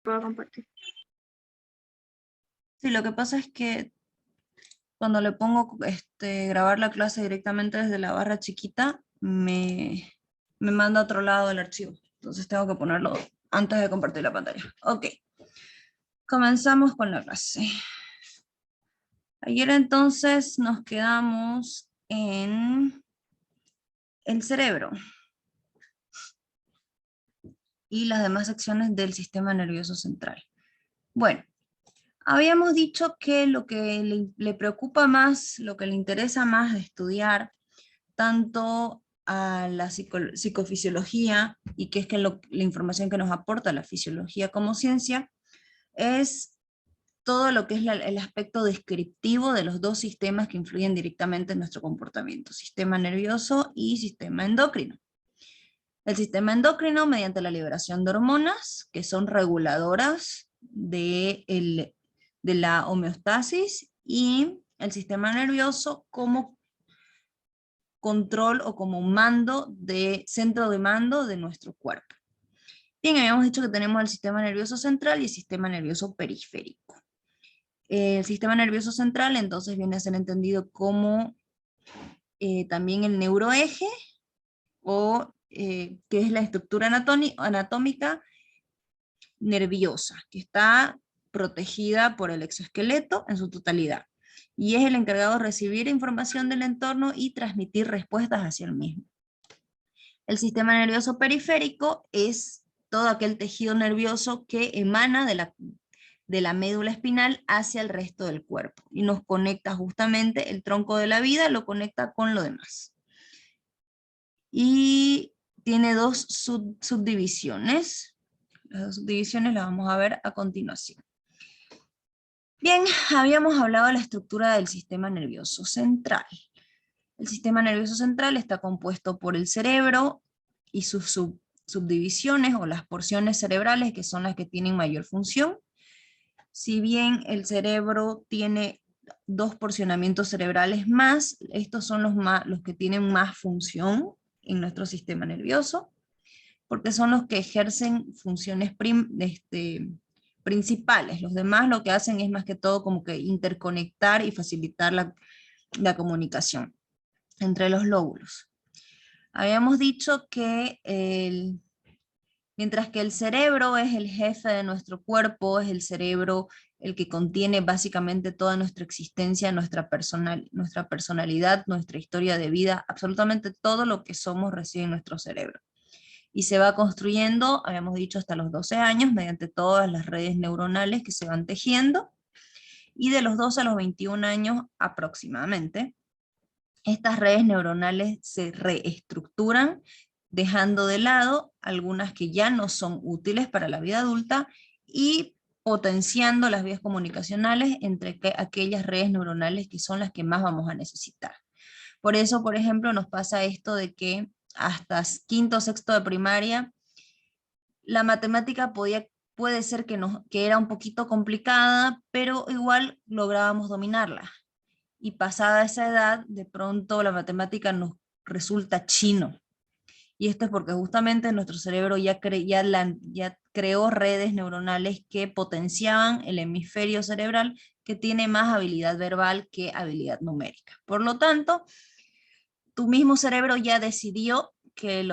Puedo compartir. Sí, lo que pasa es que cuando le pongo grabar la clase directamente desde la barra chiquita, me manda a otro lado del archivo. Entonces tengo que ponerlo antes de compartir la pantalla. Ok, comenzamos con la clase. Ayer entonces nos quedamos en el cerebro y las demás secciones del sistema nervioso central. Bueno, habíamos dicho que lo que le preocupa más, lo que le interesa más de estudiar, tanto a la psicofisiología, y que es que la información que nos aporta la fisiología como ciencia, es todo lo que es el aspecto descriptivo de los dos sistemas que influyen directamente en nuestro comportamiento, sistema nervioso y sistema endocrino. El sistema endocrino mediante la liberación de hormonas, que son reguladoras de la homeostasis, y el sistema nervioso como control o como centro de mando de nuestro cuerpo. Bien, habíamos dicho que tenemos el sistema nervioso central y el sistema nervioso periférico. El sistema nervioso central entonces viene a ser entendido como también el neuroeje, o que es la estructura anatómica nerviosa, que está protegida por el exoesqueleto en su totalidad, y es el encargado de recibir información del entorno y transmitir respuestas hacia el mismo. El sistema nervioso periférico es todo aquel tejido nervioso que emana de la médula espinal hacia el resto del cuerpo, y nos conecta justamente, el tronco de la vida lo conecta con lo demás. Y tiene dos subdivisiones. Las dos subdivisiones las vamos a ver a continuación. Bien, habíamos hablado de la estructura del sistema nervioso central. El sistema nervioso central está compuesto por el cerebro y sus subdivisiones o las porciones cerebrales, que son las que tienen mayor función. Si bien el cerebro tiene dos porcionamientos cerebrales más, estos son los que tienen más función en nuestro sistema nervioso, porque son los que ejercen funciones principales. Los demás lo que hacen es más que todo como que interconectar y facilitar la comunicación entre los lóbulos. Habíamos dicho que mientras que el cerebro es el jefe de nuestro cuerpo, es el cerebro el que contiene básicamente toda nuestra existencia, nuestra personalidad, nuestra historia de vida, absolutamente todo lo que somos reside en nuestro cerebro. Y se va construyendo, habíamos dicho, hasta los 12 años, mediante todas las redes neuronales que se van tejiendo, y de los 12 a los 21 años aproximadamente, estas redes neuronales se reestructuran, dejando de lado algunas que ya no son útiles para la vida adulta y potenciando las vías comunicacionales entre aquellas redes neuronales que son las que más vamos a necesitar. Por eso, por ejemplo, nos pasa esto de que hasta quinto o sexto de primaria, la matemática puede ser que era un poquito complicada, pero igual lográbamos dominarla. Y pasada esa edad, de pronto la matemática nos resulta chino. Y esto es porque justamente nuestro cerebro ya creó redes neuronales que potenciaban el hemisferio cerebral, que tiene más habilidad verbal que habilidad numérica. Por lo tanto, tu mismo cerebro ya decidió que el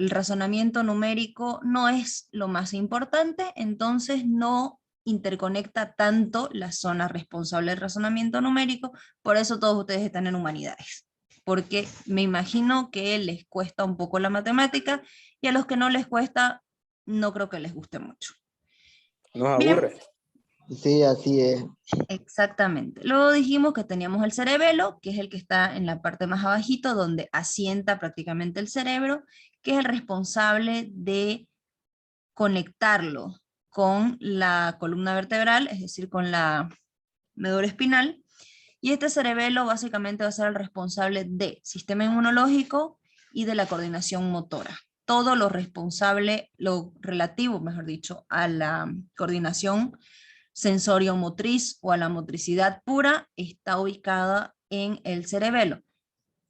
razonamiento numérico no es lo más importante, entonces no interconecta tanto la zona responsable del razonamiento numérico. Por eso todos ustedes están en humanidades, porque me imagino que les cuesta un poco la matemática, y a los que no les cuesta, no creo que les guste mucho. Nos Bien. aburre. Sí, así es. Exactamente. Luego dijimos que teníamos el cerebelo, que es el que está en la parte más abajito, donde asienta prácticamente el cerebro, que es el responsable de conectarlo con la columna vertebral, es decir, con la médula espinal. Y este cerebelo básicamente va a ser el responsable del sistema inmunológico y de la coordinación motora. Todo lo responsable, lo relativo, mejor dicho, a la coordinación sensorio-motriz o a la motricidad pura, está ubicada en el cerebelo.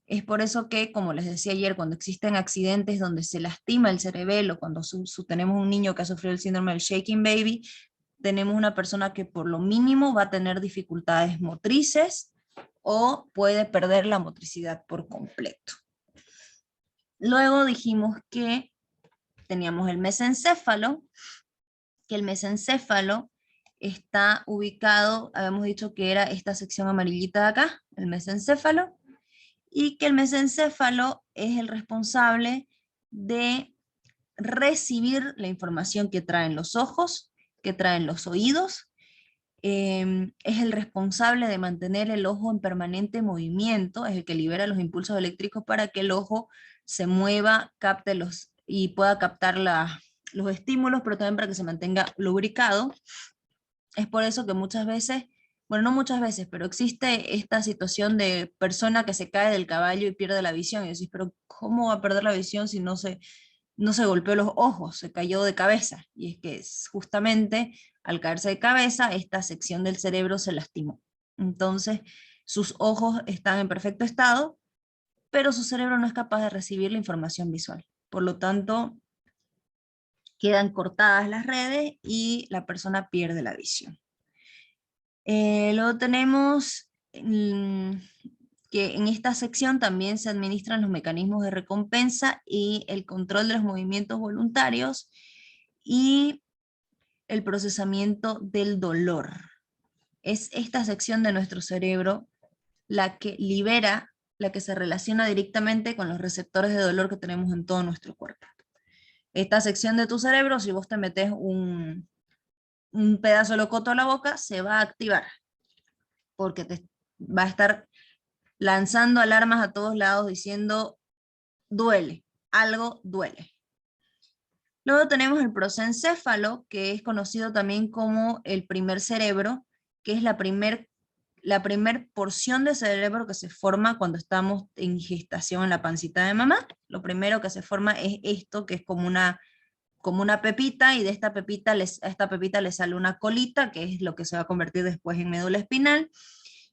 Es por eso que, como les decía ayer, cuando existen accidentes donde se lastima el cerebelo, cuando tenemos un niño que ha sufrido el síndrome del shaking baby, tenemos una persona que por lo mínimo va a tener dificultades motrices o puede perder la motricidad por completo. Luego dijimos que teníamos el mesencéfalo, que el mesencéfalo está ubicado, habíamos dicho que era esta sección amarillita de acá, el mesencéfalo, y que el mesencéfalo es el responsable de recibir la información que traen los ojos, que traen los oídos, es el responsable de mantener el ojo en permanente movimiento, es el que libera los impulsos eléctricos para que el ojo se mueva, capte y pueda captar los estímulos, pero también para que se mantenga lubricado. Es por eso que muchas veces, bueno, no muchas veces, pero existe esta situación de persona que se cae del caballo y pierde la visión, y decís, pero ¿cómo va a perder la visión si no se golpeó los ojos, se cayó de cabeza? Y es que justamente al caerse de cabeza, esta sección del cerebro se lastimó. Entonces, sus ojos están en perfecto estado, pero su cerebro no es capaz de recibir la información visual. Por lo tanto, quedan cortadas las redes y la persona pierde la visión. Luego tenemos que en esta sección también se administran los mecanismos de recompensa y el control de los movimientos voluntarios y el procesamiento del dolor. Es esta sección de nuestro cerebro la que libera, la que se relaciona directamente con los receptores de dolor que tenemos en todo nuestro cuerpo. Esta sección de tu cerebro, si vos te metes un pedazo de locoto a la boca, se va a activar, porque te va a estar lanzando alarmas a todos lados diciendo, duele, algo duele. Luego tenemos el prosencéfalo, que es conocido también como el primer cerebro, que es la primer porción de cerebro que se forma cuando estamos en gestación en la pancita de mamá. Lo primero que se forma es esto, que es como una pepita, y de esta pepita a esta pepita le sale una colita, que es lo que se va a convertir después en médula espinal,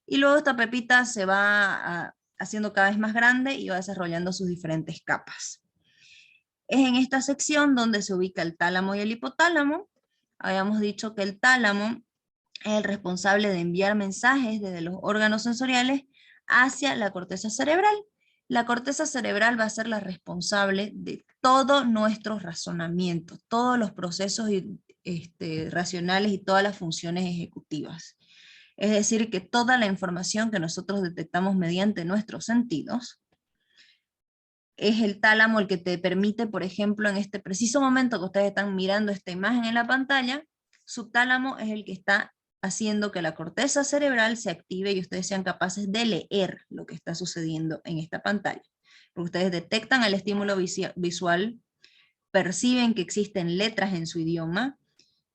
y luego esta pepita se va haciendo cada vez más grande y va desarrollando sus diferentes capas. Es en esta sección donde se ubica el tálamo y el hipotálamo. Habíamos dicho que el tálamo es el responsable de enviar mensajes desde los órganos sensoriales hacia la corteza cerebral. La corteza cerebral va a ser la responsable de todo nuestro razonamiento, todos los procesos racionales y todas las funciones ejecutivas. Es decir, que toda la información que nosotros detectamos mediante nuestros sentidos, es el tálamo el que te permite, por ejemplo, en este preciso momento que ustedes están mirando esta imagen en la pantalla, su tálamo es el que está haciendo que la corteza cerebral se active y ustedes sean capaces de leer lo que está sucediendo en esta pantalla. Porque ustedes detectan el estímulo visual, perciben que existen letras en su idioma,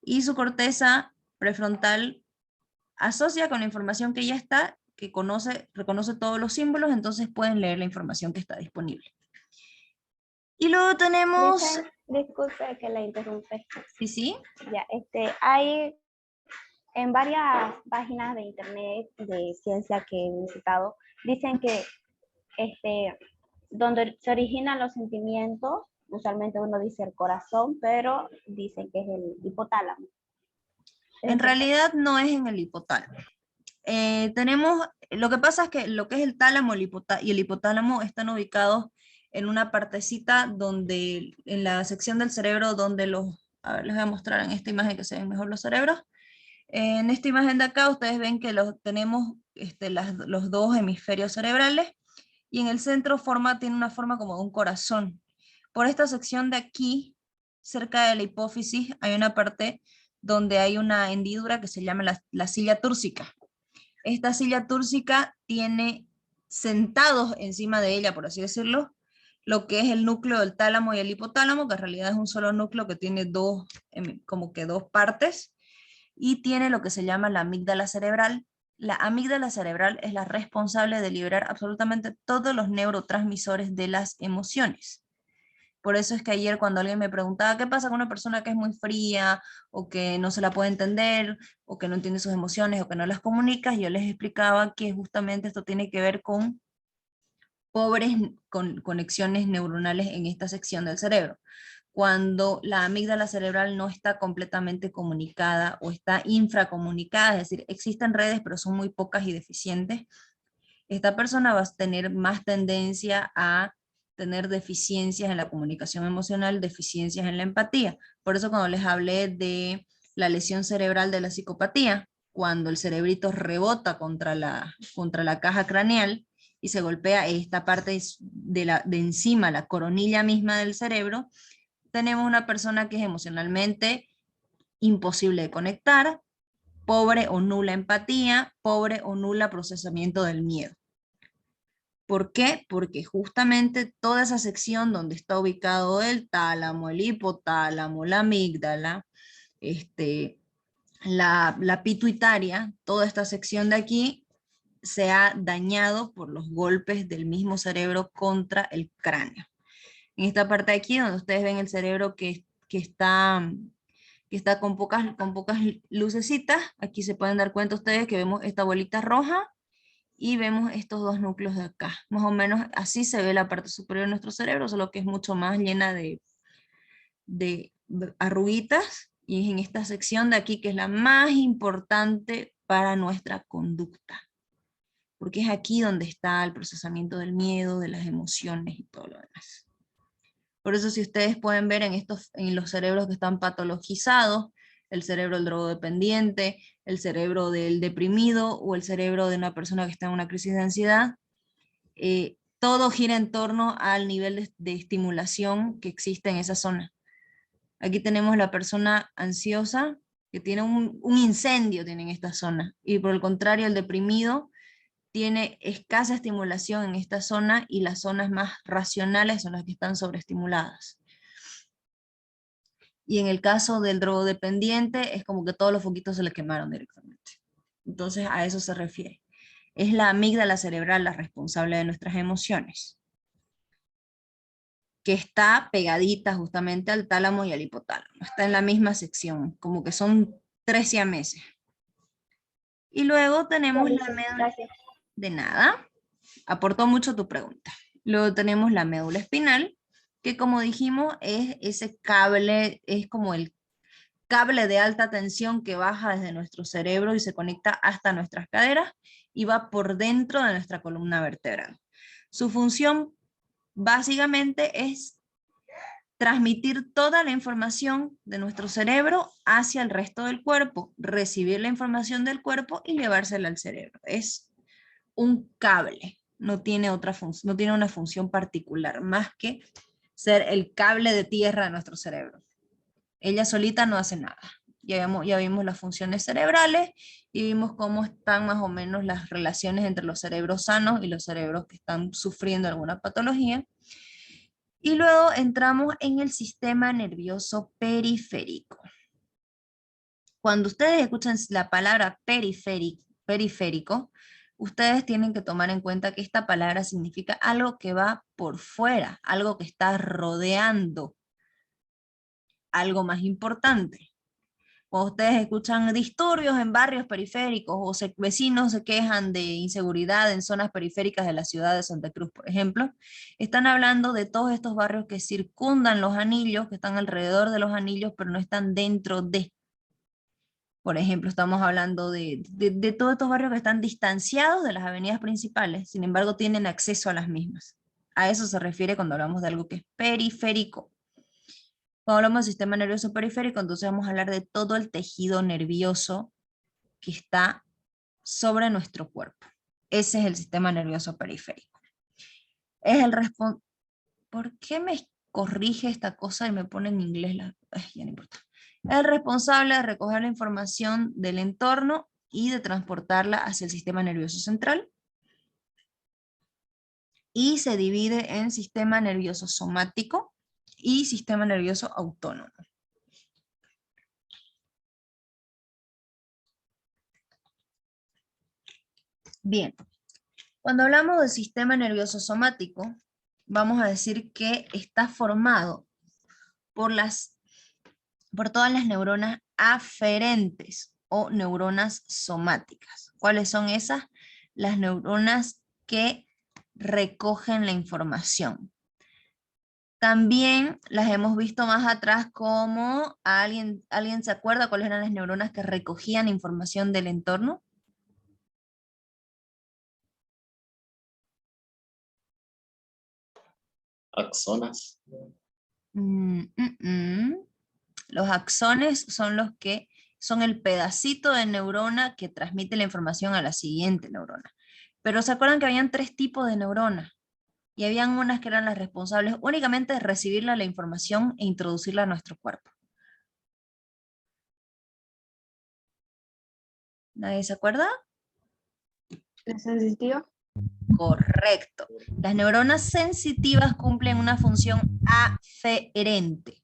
y su corteza prefrontal asocia con la información que ya está, que reconoce todos los símbolos, entonces pueden leer la información que está disponible. Y luego tenemos... Disculpe que la interrumpe. Sí, sí. Ya, hay en varias páginas de internet de ciencia que he visitado, dicen que donde se originan los sentimientos, usualmente uno dice el corazón, pero dicen que es el hipotálamo. En realidad no es en el hipotálamo. Lo que pasa es que lo que es el tálamo y el hipotálamo están ubicados en una partecita donde, en la sección del cerebro donde a ver, les voy a mostrar en esta imagen que se ven mejor los cerebros. En esta imagen de acá ustedes ven que tenemos los dos hemisferios cerebrales, y en el centro tiene una forma como de un corazón. Por esta sección de aquí, cerca de la hipófisis, hay una parte donde hay una hendidura que se llama la silla túrcica. Esta silla túrcica tiene sentados encima de ella, por así decirlo, lo que es el núcleo del tálamo y el hipotálamo, que en realidad es un solo núcleo que tiene como que dos partes, y tiene lo que se llama la amígdala cerebral. La amígdala cerebral es la responsable de liberar absolutamente todos los neurotransmisores de las emociones. Por eso es que ayer cuando alguien me preguntaba qué pasa con una persona que es muy fría, o que no se la puede entender, o que no entiende sus emociones, o que no las comunica, yo les explicaba que justamente esto tiene que ver con pobres conexiones neuronales en esta sección del cerebro. Cuando la amígdala cerebral no está completamente comunicada o está infracomunicada, es decir, existen redes pero son muy pocas y deficientes, esta persona va a tener más tendencia a tener deficiencias en la comunicación emocional, deficiencias en la empatía. Por eso cuando les hablé de la lesión cerebral de la psicopatía, cuando el cerebrito rebota contra la caja craneal y se golpea esta parte de encima, la coronilla misma del cerebro, tenemos una persona que es emocionalmente imposible de conectar, pobre o nula empatía, pobre o nula procesamiento del miedo. ¿Por qué? Porque justamente toda esa sección donde está ubicado el tálamo, el hipotálamo, la amígdala, la pituitaria, toda esta sección de aquí se ha dañado por los golpes del mismo cerebro contra el cráneo. En esta parte de aquí, donde ustedes ven el cerebro que está con pocas lucecitas, aquí se pueden dar cuenta ustedes que vemos esta bolita roja, y vemos estos dos núcleos de acá. Más o menos así se ve la parte superior de nuestro cerebro, solo que es mucho más llena de arruguitas, y es en esta sección de aquí que es la más importante para nuestra conducta, porque es aquí donde está el procesamiento del miedo, de las emociones y todo lo demás. Por eso si ustedes pueden ver en los cerebros que están patologizados, el cerebro del drogodependiente, el cerebro del deprimido o el cerebro de una persona que está en una crisis de ansiedad, todo gira en torno al nivel de estimulación que existe en esa zona. Aquí tenemos la persona ansiosa que tiene un incendio tiene en esta zona, y por el contrario el deprimido tiene escasa estimulación en esta zona, y las zonas más racionales son las que están sobreestimuladas. Y en el caso del drogodependiente es como que todos los foquitos se le quemaron directamente. Entonces a eso se refiere. Es la amígdala cerebral la responsable de nuestras emociones, que está pegadita justamente al tálamo y al hipotálamo. Está en la misma sección, como que son 3 siameses. Y luego tenemos la médula. Gracias. De nada, aportó mucho tu pregunta. Luego tenemos la médula espinal, que como dijimos es ese cable, es como el cable de alta tensión que baja desde nuestro cerebro y se conecta hasta nuestras caderas y va por dentro de nuestra columna vertebral. Su función básicamente es transmitir toda la información de nuestro cerebro hacia el resto del cuerpo, recibir la información del cuerpo y llevársela al cerebro. Es un cable, no tiene no tiene una función particular, más que ser el cable de tierra de nuestro cerebro. Ella solita no hace nada. Ya vimos las funciones cerebrales y vimos cómo están más o menos las relaciones entre los cerebros sanos y los cerebros que están sufriendo alguna patología. Y luego entramos en el sistema nervioso periférico. Cuando ustedes escuchan la palabra periférico, ustedes tienen que tomar en cuenta que esta palabra significa algo que va por fuera, algo que está rodeando algo más importante. Cuando ustedes escuchan disturbios en barrios periféricos o vecinos se quejan de inseguridad en zonas periféricas de la ciudad de Santa Cruz, por ejemplo, están hablando de todos estos barrios que circundan los anillos, que están alrededor de los anillos, pero no están dentro de. Por ejemplo, estamos hablando de todos estos barrios que están distanciados de las avenidas principales, sin embargo tienen acceso a las mismas. A eso se refiere cuando hablamos de algo que es periférico. Cuando hablamos del sistema nervioso periférico, entonces vamos a hablar de todo el tejido nervioso que está sobre nuestro cuerpo. Ese es el sistema nervioso periférico. Es el ¿Por qué me corrige esta cosa y me pone en inglés? Ya no importa. Es el responsable de recoger la información del entorno y de transportarla hacia el sistema nervioso central. Y se divide en sistema nervioso somático y sistema nervioso autónomo. Bien, cuando hablamos del sistema nervioso somático, vamos a decir que está formado por todas las neuronas aferentes o neuronas somáticas. ¿Cuáles son esas? Las neuronas que recogen la información. También las hemos visto más atrás como ¿alguien se acuerda cuáles eran las neuronas que recogían información del entorno? Axonas. Los axones son los que son el pedacito de neurona que transmite la información a la siguiente neurona. Pero ¿se acuerdan que habían 3 tipos de neuronas? Y habían unas que eran las responsables únicamente de recibir la información e introducirla a nuestro cuerpo. ¿Nadie se acuerda? ¿Es sensitivo? Correcto. Las neuronas sensitivas cumplen una función aferente,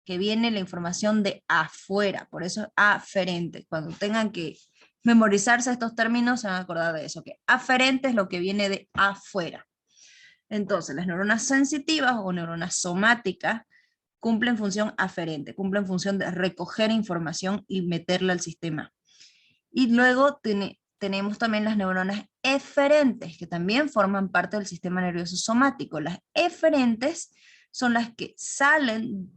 que viene la información de afuera, por eso es aferente. Cuando tengan que memorizarse estos términos se van a acordar de eso, que aferente es lo que viene de afuera. Entonces, las neuronas sensitivas o neuronas somáticas cumplen función aferente, cumplen función de recoger información y meterla al sistema. Y luego tenemos también las neuronas eferentes, que también forman parte del sistema nervioso somático. Las eferentes son las que sacan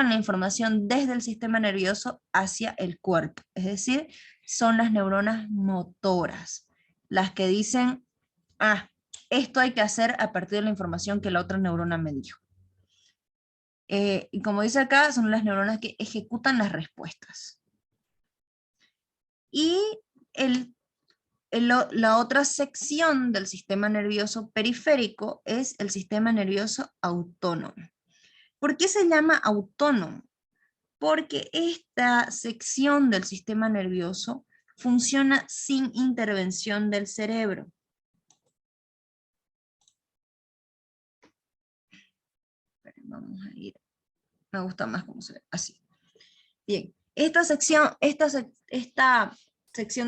la información desde el sistema nervioso hacia el cuerpo. Es decir, son las neuronas motoras, las que dicen, esto hay que hacer a partir de la información que la otra neurona me dio. Y como dice acá, son las neuronas que ejecutan las respuestas. Y la otra sección del sistema nervioso periférico es el sistema nervioso autónomo. ¿Por qué se llama autónomo? Porque esta sección del sistema nervioso funciona sin intervención del cerebro. Vamos a ir, me gusta más cómo se ve, así. Bien, esta sección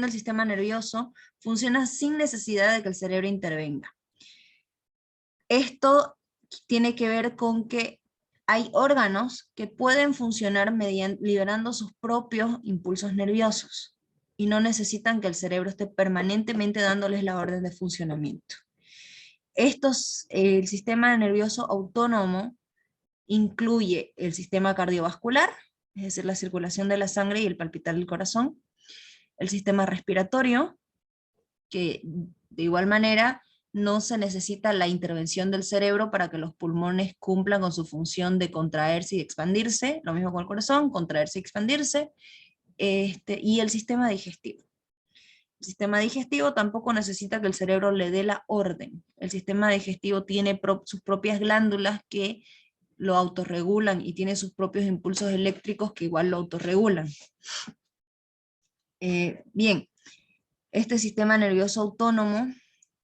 del sistema nervioso funciona sin necesidad de que el cerebro intervenga. Esto tiene que ver con que hay órganos que pueden funcionar liberando sus propios impulsos nerviosos y no necesitan que el cerebro esté permanentemente dándoles la orden de funcionamiento. El sistema nervioso autónomo incluye el sistema cardiovascular, es decir, la circulación de la sangre y el palpitar del corazón, el sistema respiratorio, que de igual manera no se necesita la intervención del cerebro para que los pulmones cumplan con su función de contraerse y expandirse, lo mismo con el corazón, contraerse y expandirse, y el sistema digestivo. El sistema digestivo tampoco necesita que el cerebro le dé la orden. El sistema digestivo tiene sus propias glándulas que lo autorregulan y tiene sus propios impulsos eléctricos que igual lo autorregulan. Bien, este sistema nervioso autónomo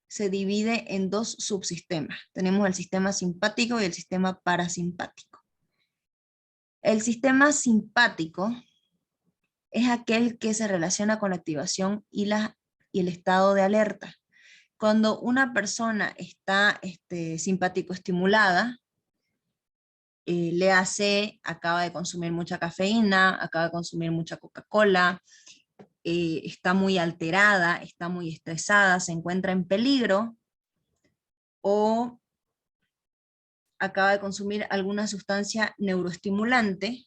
se divide en 2 subsistemas. Tenemos el sistema simpático y el sistema parasimpático. El sistema simpático es aquel que se relaciona con la activación y el estado de alerta. Cuando una persona está simpático estimulada, acaba de consumir mucha cafeína, acaba de consumir mucha Coca-Cola, está muy alterada, está muy estresada, se encuentra en peligro, o acaba de consumir alguna sustancia neuroestimulante.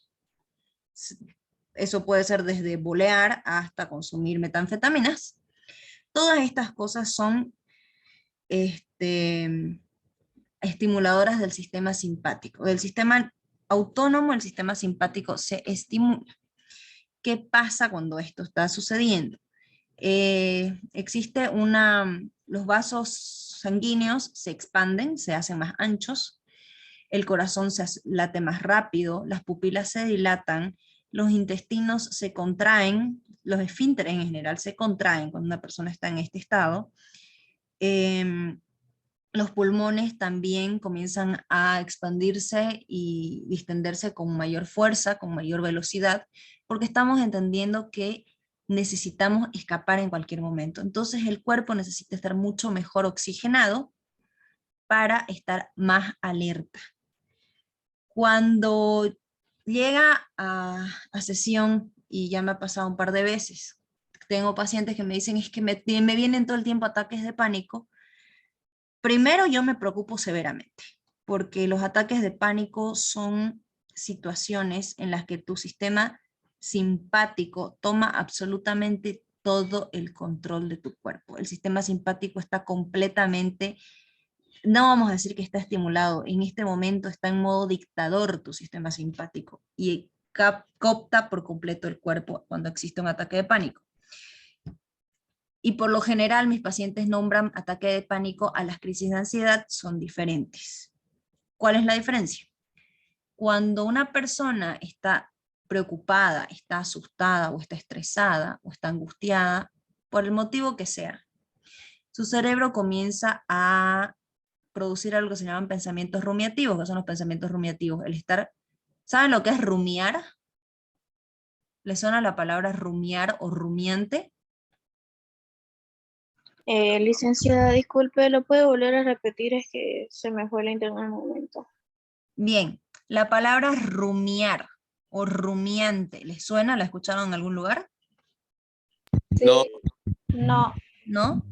Eso puede ser desde bolear hasta consumir metanfetaminas. Todas estas cosas son estimuladoras del sistema simpático. Del sistema autónomo, el sistema simpático se estimula. ¿Qué pasa cuando esto está sucediendo? Los vasos sanguíneos se expanden, se hacen más anchos, el corazón late más rápido, las pupilas se dilatan, los intestinos se contraen, los esfínteres en general se contraen cuando una persona está en este estado. Los pulmones también comienzan a expandirse y distenderse con mayor fuerza, con mayor velocidad, porque estamos entendiendo que necesitamos escapar en cualquier momento. Entonces el cuerpo necesita estar mucho mejor oxigenado para estar más alerta. Cuando llega a sesión, y ya me ha pasado un par de veces, tengo pacientes que me dicen es que me vienen todo el tiempo ataques de pánico, Primero yo me preocupo severamente, porque los ataques de pánico son situaciones en las que tu sistema simpático toma absolutamente todo el control de tu cuerpo. El sistema simpático está completamente, no vamos a decir que está estimulado, en este momento está en modo dictador tu sistema simpático y coopta por completo el cuerpo cuando existe un ataque de pánico. Y por lo general mis pacientes nombran ataque de pánico a las crisis de ansiedad, son diferentes. ¿Cuál es la diferencia? Cuando una persona está preocupada, está asustada o está estresada o está angustiada, por el motivo que sea, su cerebro comienza a producir algo que se llaman pensamientos rumiativos. ¿Qué son los pensamientos rumiativos? El estar, ¿saben lo que es rumiar? ¿Les suena la palabra rumiar o rumiante? Licenciada, disculpe, ¿lo puede volver a repetir? Es que se me fue la internet en un momento. Bien, la palabra rumiar o rumiante, ¿les suena? ¿La escucharon en algún lugar? No. No. ¿No?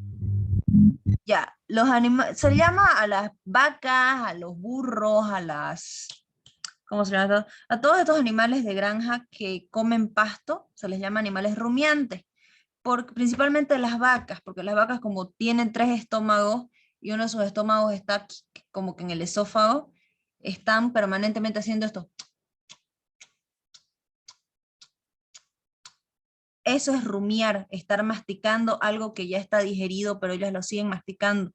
Ya, los animales, se llama a las vacas, a los burros, a las, ¿cómo se llama? A todos estos animales de granja que comen pasto, se les llama animales rumiantes. Principalmente las vacas, porque las vacas como tienen 3 estómagos y uno de sus estómagos está como que en el esófago, están permanentemente haciendo esto. Eso es rumiar, estar masticando algo que ya está digerido, pero ellos lo siguen masticando.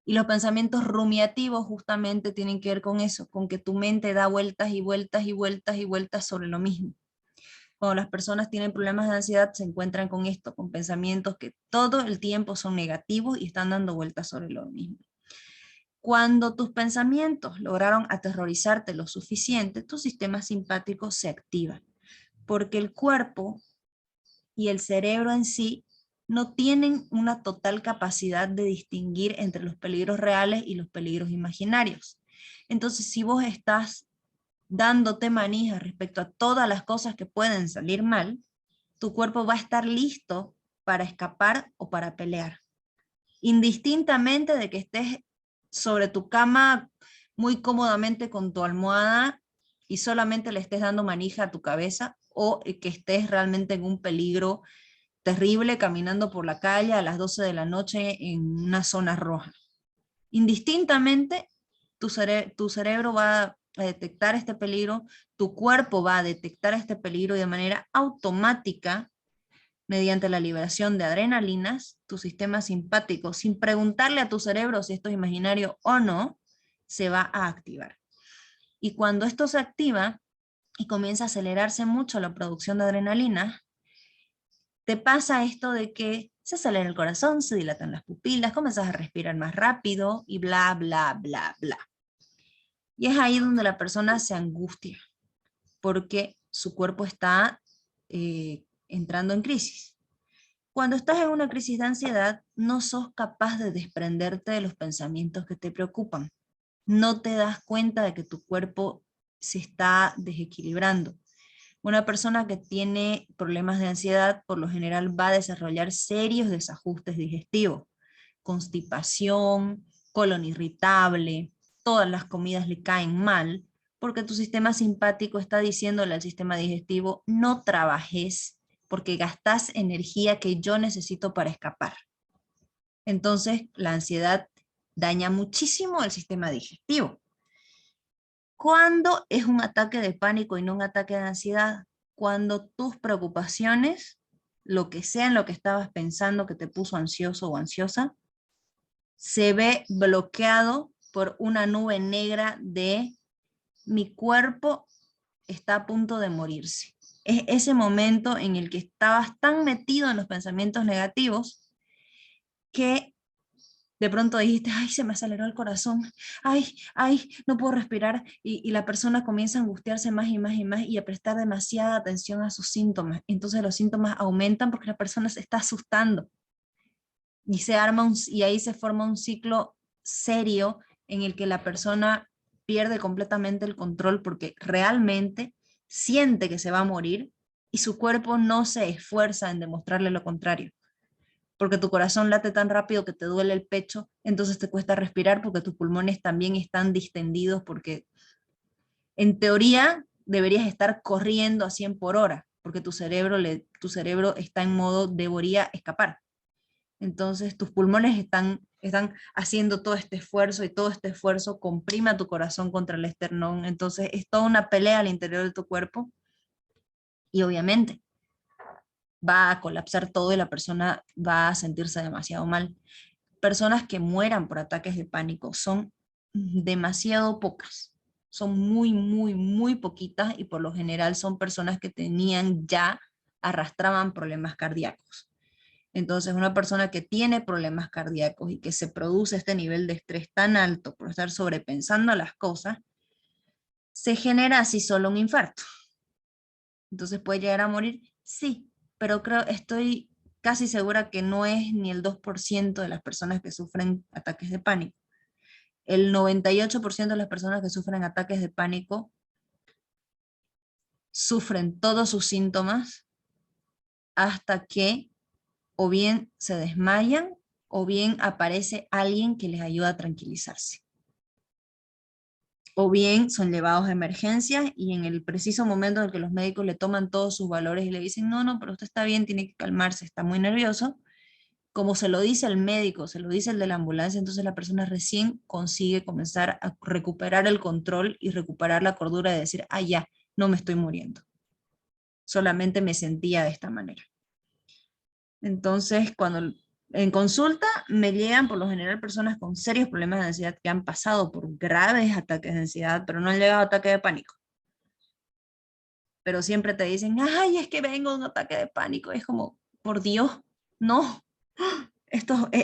Y los pensamientos rumiativos justamente tienen que ver con eso, con que tu mente da vueltas y vueltas y vueltas y vueltas sobre lo mismo. Cuando las personas tienen problemas de ansiedad se encuentran con esto, con pensamientos que todo el tiempo son negativos y están dando vueltas sobre lo mismo. Cuando tus pensamientos lograron aterrorizarte lo suficiente, tu sistema simpático se activa, porque el cuerpo y el cerebro en sí no tienen una total capacidad de distinguir entre los peligros reales y los peligros imaginarios. Entonces, si vos estás dándote manija respecto a todas las cosas que pueden salir mal, tu cuerpo va a estar listo para escapar o para pelear. Indistintamente de que estés sobre tu cama muy cómodamente con tu almohada y solamente le estés dando manija a tu cabeza, o que estés realmente en un peligro terrible caminando por la calle a las 12 de la noche en una zona roja. Indistintamente, tu cerebro va a detectar este peligro, tu cuerpo va a detectar este peligro y de manera automática, mediante la liberación de adrenalinas, tu sistema simpático, sin preguntarle a tu cerebro si esto es imaginario o no, se va a activar. Y cuando esto se activa y comienza a acelerarse mucho la producción de adrenalina, te pasa esto de que se acelera el corazón, se dilatan las pupilas, comienzas a respirar más rápido y bla, bla, bla, bla. Y es ahí donde la persona se angustia, porque su cuerpo está entrando en crisis. Cuando estás en una crisis de ansiedad, no sos capaz de desprenderte de los pensamientos que te preocupan. No te das cuenta de que tu cuerpo se está desequilibrando. Una persona que tiene problemas de ansiedad, por lo general va a desarrollar serios desajustes digestivos, constipación, colon irritable, todas las comidas le caen mal, porque tu sistema simpático está diciéndole al sistema digestivo, no trabajes porque gastas energía que yo necesito para escapar. Entonces, la ansiedad daña muchísimo el sistema digestivo. ¿Cuándo es un ataque de pánico y no un ataque de ansiedad? Cuando tus preocupaciones, lo que sea en lo que estabas pensando que te puso ansioso o ansiosa, se ve bloqueado por una nube negra de mi cuerpo está a punto de morirse. Es ese momento en el que estabas tan metido en los pensamientos negativos que de pronto dijiste, ay, se me aceleró el corazón, ay, no puedo respirar, y la persona comienza a angustiarse más y más y más y a prestar demasiada atención a sus síntomas. Entonces los síntomas aumentan porque la persona se está asustando. Y ahí se forma un ciclo serio en el que la persona pierde completamente el control porque realmente siente que se va a morir y su cuerpo no se esfuerza en demostrarle lo contrario. porque tu corazón late tan rápido que te duele el pecho, entonces te cuesta respirar porque tus pulmones también están distendidos, porque en teoría deberías estar corriendo a 100 por hora, porque tu cerebro está en modo debería escapar. Entonces tus pulmones están haciendo todo este esfuerzo, y todo este esfuerzo comprime a tu corazón contra el esternón. Entonces es toda una pelea al interior de tu cuerpo, y obviamente va a colapsar todo y la persona va a sentirse demasiado mal. Personas que mueran por ataques de pánico son demasiado pocas. Son muy, muy, muy poquitas, y por lo general son personas que arrastraban problemas cardíacos. Entonces, una persona que tiene problemas cardíacos y que se produce este nivel de estrés tan alto por estar sobrepensando las cosas, se genera así solo un infarto. Entonces, ¿puede llegar a morir? Sí, pero estoy casi segura que no es ni el 2% de las personas que sufren ataques de pánico. El 98% de las personas que sufren ataques de pánico sufren todos sus síntomas hasta que o bien se desmayan o bien aparece alguien que les ayuda a tranquilizarse. O bien son llevados a emergencias, y en el preciso momento en el que los médicos le toman todos sus valores y le dicen, no, no, pero usted está bien, tiene que calmarse, está muy nervioso, como se lo dice el médico, se lo dice el de la ambulancia, entonces la persona recién consigue comenzar a recuperar el control y recuperar la cordura de decir, ah, ya, no me estoy muriendo. Solamente me sentía de esta manera. Entonces, cuando en consulta me llegan por lo general personas con serios problemas de ansiedad que han pasado por graves ataques de ansiedad, pero no han llegado a ataque de pánico. Pero siempre te dicen, ay, es que vengo de un ataque de pánico. Es como, por Dios, no.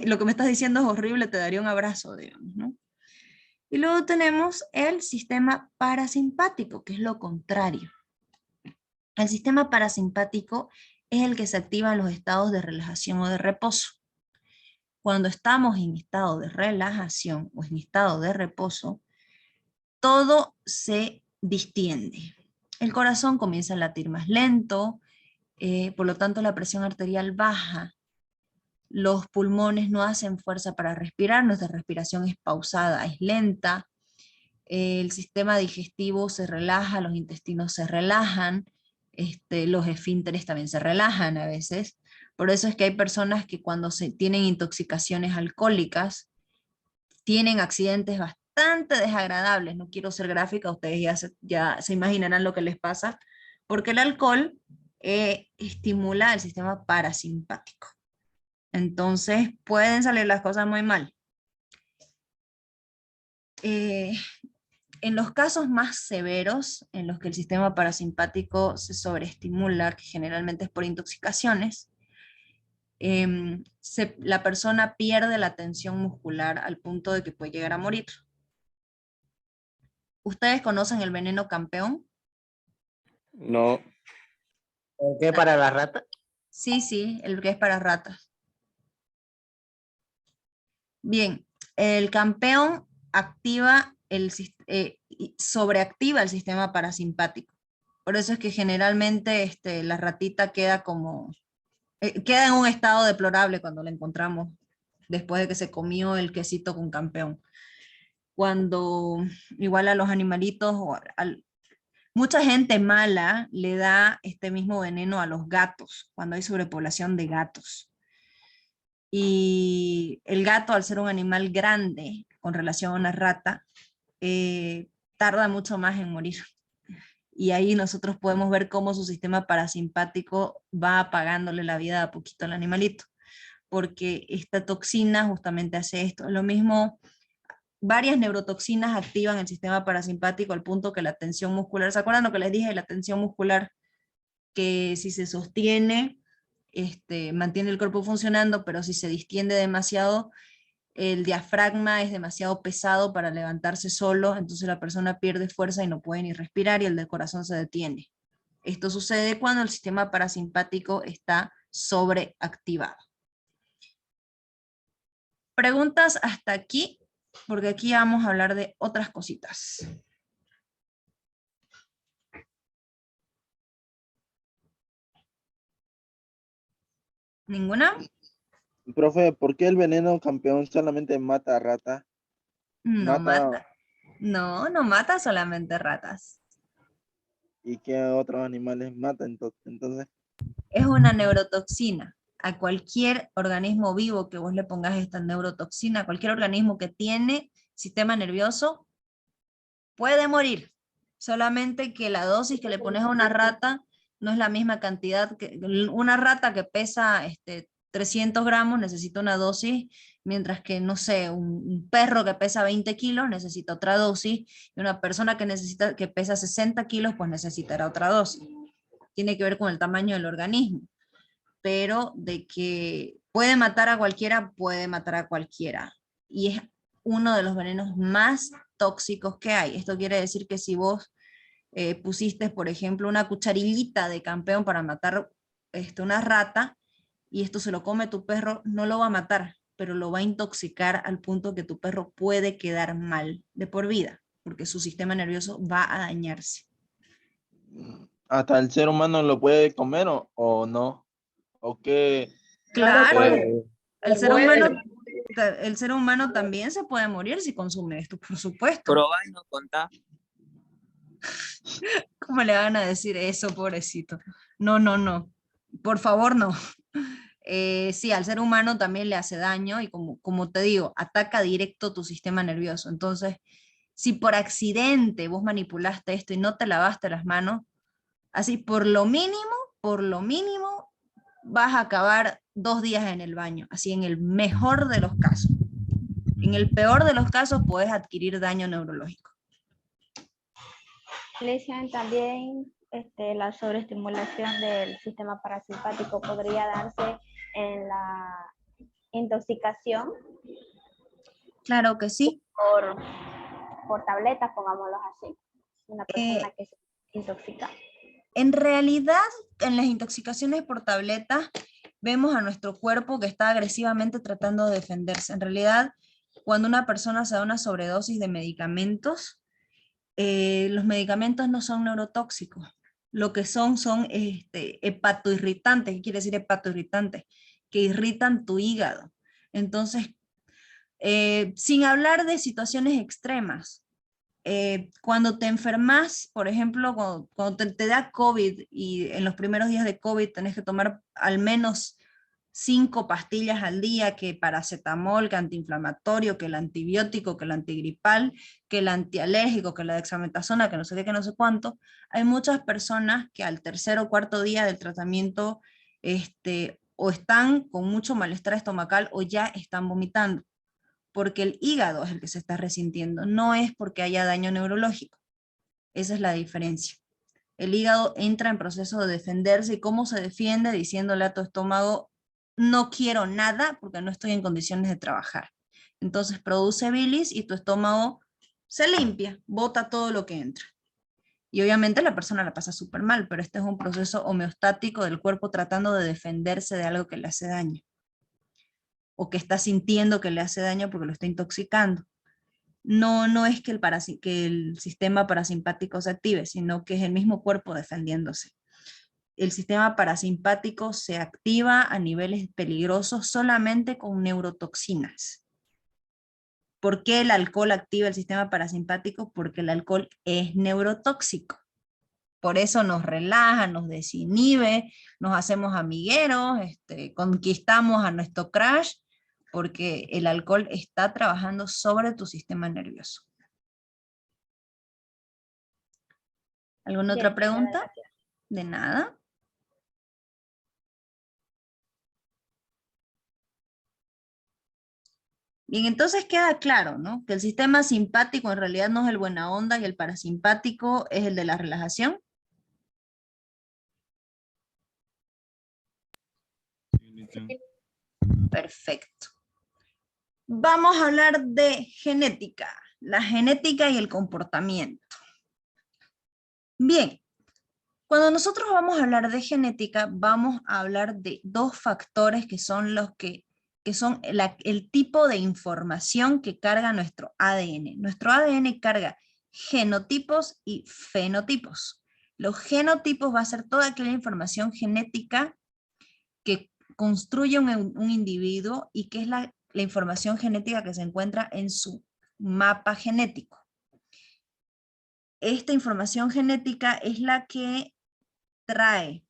Lo que me estás diciendo es horrible, te daría un abrazo, digamos, ¿no? Y luego tenemos el sistema parasimpático, que es lo contrario. El sistema parasimpático es el que se activa en los estados de relajación o de reposo. Cuando estamos en estado de relajación o en estado de reposo, todo se distiende. El corazón comienza a latir más lento, por lo tanto la presión arterial baja. Los pulmones no hacen fuerza para respirar, nuestra respiración es pausada, es lenta. El sistema digestivo se relaja, los intestinos se relajan, los esfínteres también se relajan a veces. Por eso es que hay personas que cuando tienen intoxicaciones alcohólicas, tienen accidentes bastante desagradables. No quiero ser gráfica, ustedes ya se imaginarán lo que les pasa, porque el alcohol estimula el sistema parasimpático. Entonces pueden salir las cosas muy mal. En los casos más severos, en los que el sistema parasimpático se sobreestimula, que generalmente es por intoxicaciones, la persona pierde la tensión muscular al punto de que puede llegar a morir. ¿Ustedes conocen el veneno campeón? No. ¿Qué para la rata? Sí, sí, el que es para ratas. Bien, el campeón sobreactiva el sistema parasimpático. Por eso es que generalmente la ratita queda en un estado deplorable cuando la encontramos después de que se comió el quesito con campeón. Cuando igual a los animalitos, mucha gente mala le da este mismo veneno a los gatos, cuando hay sobrepoblación de gatos. Y el gato, al ser un animal grande con relación a una rata, tarda mucho más en morir. Y ahí nosotros podemos ver cómo su sistema parasimpático va apagándole la vida a poquito al animalito, porque esta toxina justamente hace esto. Lo mismo, varias neurotoxinas activan el sistema parasimpático al punto que la tensión muscular, ¿se acuerdan lo que les dije de la tensión muscular? Que si se sostiene, mantiene el cuerpo funcionando, pero si se distiende demasiado, el diafragma es demasiado pesado para levantarse solo, entonces la persona pierde fuerza y no puede ni respirar, y el del corazón se detiene. Esto sucede cuando el sistema parasimpático está sobreactivado. Preguntas hasta aquí, porque aquí vamos a hablar de otras cositas. ¿Ninguna? Profe, ¿por qué el veneno campeón solamente mata a ratas? No Mata, mata. No, no mata solamente ratas. ¿y qué otros animales mata entonces? Es una neurotoxina. A cualquier organismo vivo que vos le pongas esta neurotoxina, cualquier organismo que tiene sistema nervioso, puede morir. Solamente que la dosis que le pones a una rata no es la misma cantidad que una rata que pesa 300 gramos necesita una dosis, mientras que, no sé, un perro que pesa 20 kilos necesita otra dosis, y una persona que pesa 60 kilos pues necesitará otra dosis. Tiene que ver con el tamaño del organismo, pero de que puede matar a cualquiera, puede matar a cualquiera. Y es uno de los venenos más tóxicos que hay. Esto quiere decir que si vos pusiste, por ejemplo, una cucharillita de campeón para matar una rata, y esto se lo come tu perro, no lo va a matar, pero lo va a intoxicar al punto que tu perro puede quedar mal de por vida, porque su sistema nervioso va a dañarse. ¿Hasta el ser humano lo puede comer o no? ¿O qué? Claro, el ser humano, Puede. el ser humano también se puede morir si consume esto, por supuesto. Probá y no contá. ¿Cómo le van a decir eso, pobrecito? No, no, no. Por favor, no. Sí, al ser humano también le hace daño y como te digo, ataca directo tu sistema nervioso. Entonces, si por accidente vos manipulaste esto y no te lavaste las manos, así por lo mínimo, vas a acabar 2 días en el baño, así en el mejor de los casos. En el peor de los casos puedes adquirir daño neurológico. Le decían también la sobreestimulación del sistema parasimpático podría darse en la intoxicación Claro que sí. por tabletas, pongámoslo así. Una persona que se intoxica. En realidad, en las intoxicaciones por tabletas, vemos a nuestro cuerpo que está agresivamente tratando de defenderse. En realidad, cuando una persona se da una sobredosis de medicamentos, los medicamentos no son neurotóxicos. Lo que son hepatoirritantes. ¿Qué quiere decir hepatoirritantes? Que irritan tu hígado. Entonces, sin hablar de situaciones extremas, cuando te enfermas, por ejemplo, cuando te da COVID y en los primeros días de COVID tenés que tomar al menos 5 pastillas al día, que paracetamol, que antiinflamatorio, que el antibiótico, que el antigripal, que el antialérgico, que la dexametasona, que no sé qué, que no sé cuánto, hay muchas personas que al tercer o cuarto día del tratamiento o están con mucho malestar estomacal o ya están vomitando, porque el hígado es el que se está resintiendo, no es porque haya daño neurológico. Esa es la diferencia. El hígado entra en proceso de defenderse, y cómo se defiende, diciéndole a tu estómago, no quiero nada porque no estoy en condiciones de trabajar. Entonces produce bilis y tu estómago se limpia, bota todo lo que entra. Y obviamente la persona la pasa súper mal, pero este es un proceso homeostático del cuerpo tratando de defenderse de algo que le hace daño, o que está sintiendo que le hace daño porque lo está intoxicando. No es que el sistema parasimpático se active, sino que es el mismo cuerpo defendiéndose. El sistema parasimpático se activa a niveles peligrosos solamente con neurotoxinas. ¿Por qué el alcohol activa el sistema parasimpático? Porque el alcohol es neurotóxico. Por eso nos relaja, nos desinhibe, nos hacemos amigueros, conquistamos a nuestro crush, porque el alcohol está trabajando sobre tu sistema nervioso. ¿Alguna otra pregunta? De nada. Bien, entonces queda claro, ¿no? Que el sistema simpático en realidad no es el buena onda y el parasimpático es el de la relajación. Perfecto. Vamos a hablar de genética, la genética y el comportamiento. Bien, cuando nosotros vamos a hablar de genética, vamos a hablar de 2 factores que son los que son el tipo de información que carga nuestro ADN. Nuestro ADN carga genotipos y fenotipos. Los genotipos va a ser toda aquella información genética que construye un individuo y qué es la información genética que se encuentra en su mapa genético. Esta información genética es la que trae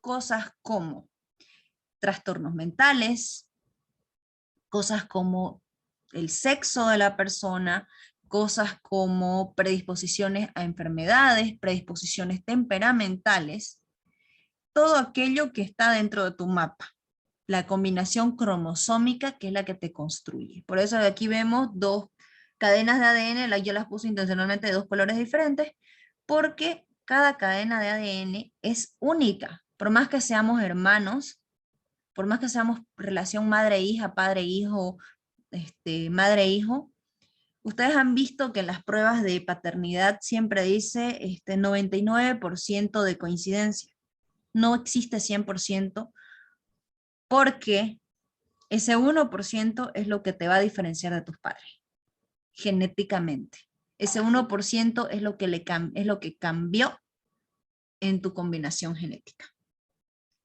cosas como trastornos mentales, cosas como el sexo de la persona, cosas como predisposiciones a enfermedades, predisposiciones temperamentales, todo aquello que está dentro de tu mapa. La combinación cromosómica que es la que te construye. Por eso aquí vemos dos cadenas de ADN, yo las puse intencionalmente de dos colores diferentes, porque cada cadena de ADN es única. Por más que seamos hermanos, por más que seamos relación madre-hija, padre-hijo, madre-hijo, ustedes han visto que en las pruebas de paternidad siempre dice 99% de coincidencia. No existe 100%, porque ese 1% es lo que te va a diferenciar de tus padres, genéticamente. Ese 1% es lo que cambió en tu combinación genética.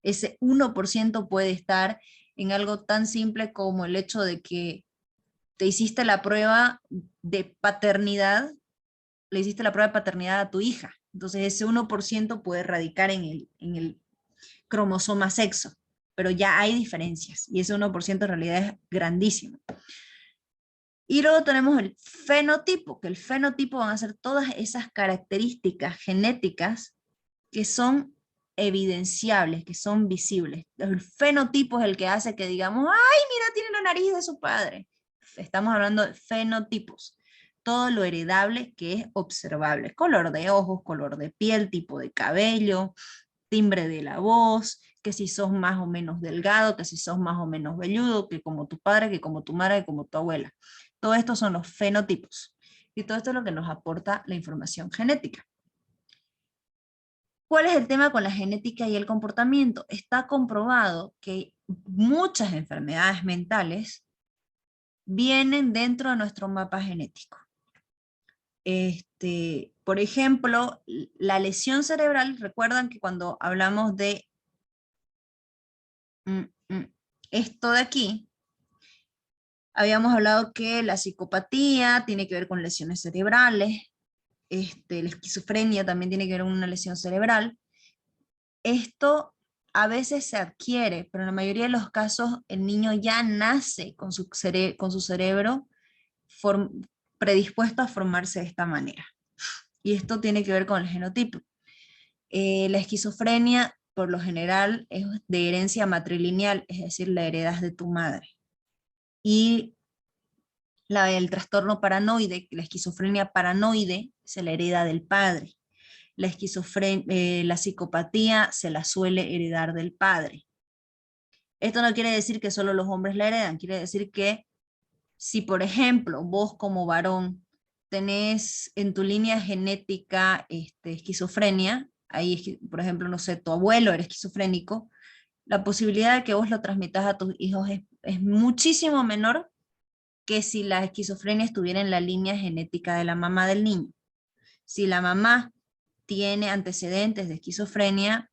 Ese 1% puede estar en algo tan simple como el hecho de que te hiciste la prueba de paternidad, le hiciste la prueba de paternidad a tu hija. Entonces ese 1% puede radicar en el cromosoma sexo, pero ya hay diferencias y ese 1% en realidad es grandísimo. Y luego tenemos el fenotipo, que el fenotipo van a ser todas esas características genéticas que son evidenciables, que son visibles. El fenotipo es el que hace que digamos, ¡ay, mira, tiene la nariz de su padre! Estamos hablando de fenotipos. Todo lo heredable que es observable. Color de ojos, color de piel, tipo de cabello, timbre de la voz, que si sos más o menos delgado, que si sos más o menos velludo, que como tu padre, que como tu madre, que como tu abuela. Todo esto son los fenotipos. Y todo esto es lo que nos aporta la información genética. ¿Cuál es el tema con la genética y el comportamiento? Está comprobado que muchas enfermedades mentales vienen dentro de nuestro mapa genético. Por ejemplo, la lesión cerebral, recuerdan que cuando hablamos de esto de aquí, habíamos hablado que la psicopatía tiene que ver con lesiones cerebrales, la esquizofrenia también tiene que ver con una lesión cerebral. Esto a veces se adquiere, pero en la mayoría de los casos el niño ya nace con su cerebro predispuesto a formarse de esta manera. Y esto tiene que ver con el genotipo. La esquizofrenia, por lo general, es de herencia matrilineal, es decir, la heredas de tu madre. Y el trastorno paranoide, la esquizofrenia paranoide, se la hereda del padre. La psicopatía se la suele heredar del padre. Esto no quiere decir que solo los hombres la heredan, quiere decir que si, por ejemplo, vos como varón tenés en tu línea genética esquizofrenia, ahí, por ejemplo, no sé, tu abuelo era esquizofrénico, la posibilidad de que vos lo transmitas a tus hijos es muchísimo menor que si la esquizofrenia estuviera en la línea genética de la mamá del niño. Si la mamá tiene antecedentes de esquizofrenia,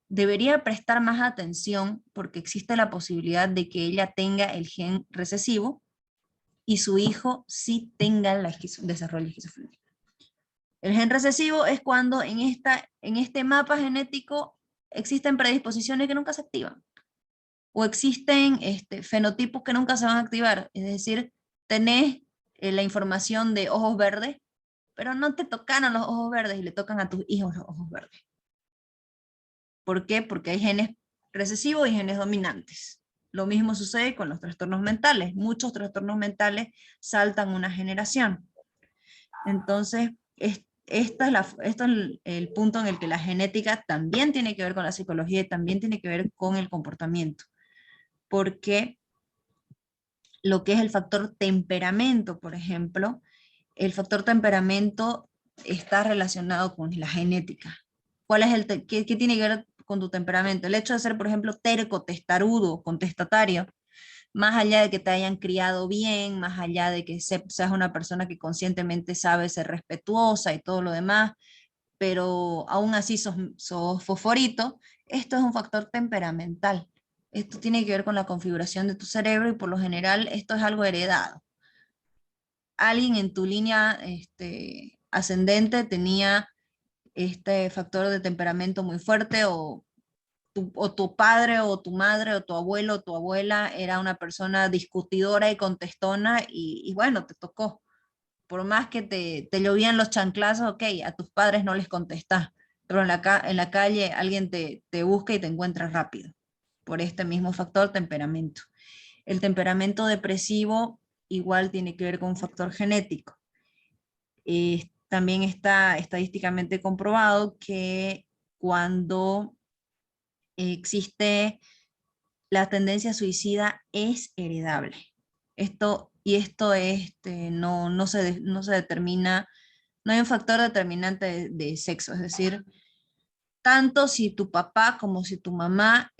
debería prestar más atención porque existe la posibilidad de que ella tenga el gen recesivo y su hijo sí tenga desarrollo esquizofrénico. El gen recesivo es cuando en este mapa genético existen predisposiciones que nunca se activan, o existen fenotipos que nunca se van a activar, es decir, tenés la información de ojos verdes, pero no te tocan a los ojos verdes y le tocan a tus hijos los ojos verdes. ¿Por qué? Porque hay genes recesivos y genes dominantes. Lo mismo sucede con los trastornos mentales. Muchos trastornos mentales saltan una generación. Entonces, esto es el punto en el que la genética también tiene que ver con la psicología y también tiene que ver con el comportamiento. Porque lo que es el factor temperamento, por ejemplo, el factor temperamento está relacionado con la genética. ¿Qué tiene que ver con tu temperamento? El hecho de ser, por ejemplo, terco, testarudo, contestatario, más allá de que te hayan criado bien, más allá de que seas una persona que conscientemente sabe ser respetuosa y todo lo demás, pero aún así sos fosforito, esto es un factor temperamental. Esto tiene que ver con la configuración de tu cerebro y por lo general esto es algo heredado. Alguien en tu línea ascendente tenía este factor de temperamento muy fuerte, o tu padre o tu madre o tu abuelo o tu abuela era una persona discutidora y contestona y bueno, te tocó. Por más que te llovían los chanclazos, ok, a tus padres no les contestás, pero en la calle alguien te busca y te encuentra rápido, por este mismo factor temperamento. El temperamento depresivo igual tiene que ver con un factor genético. También está estadísticamente comprobado que cuando existe la tendencia suicida es heredable. Esto no se determina, no hay un factor determinante de sexo, es decir, tanto si tu papá como si tu mamá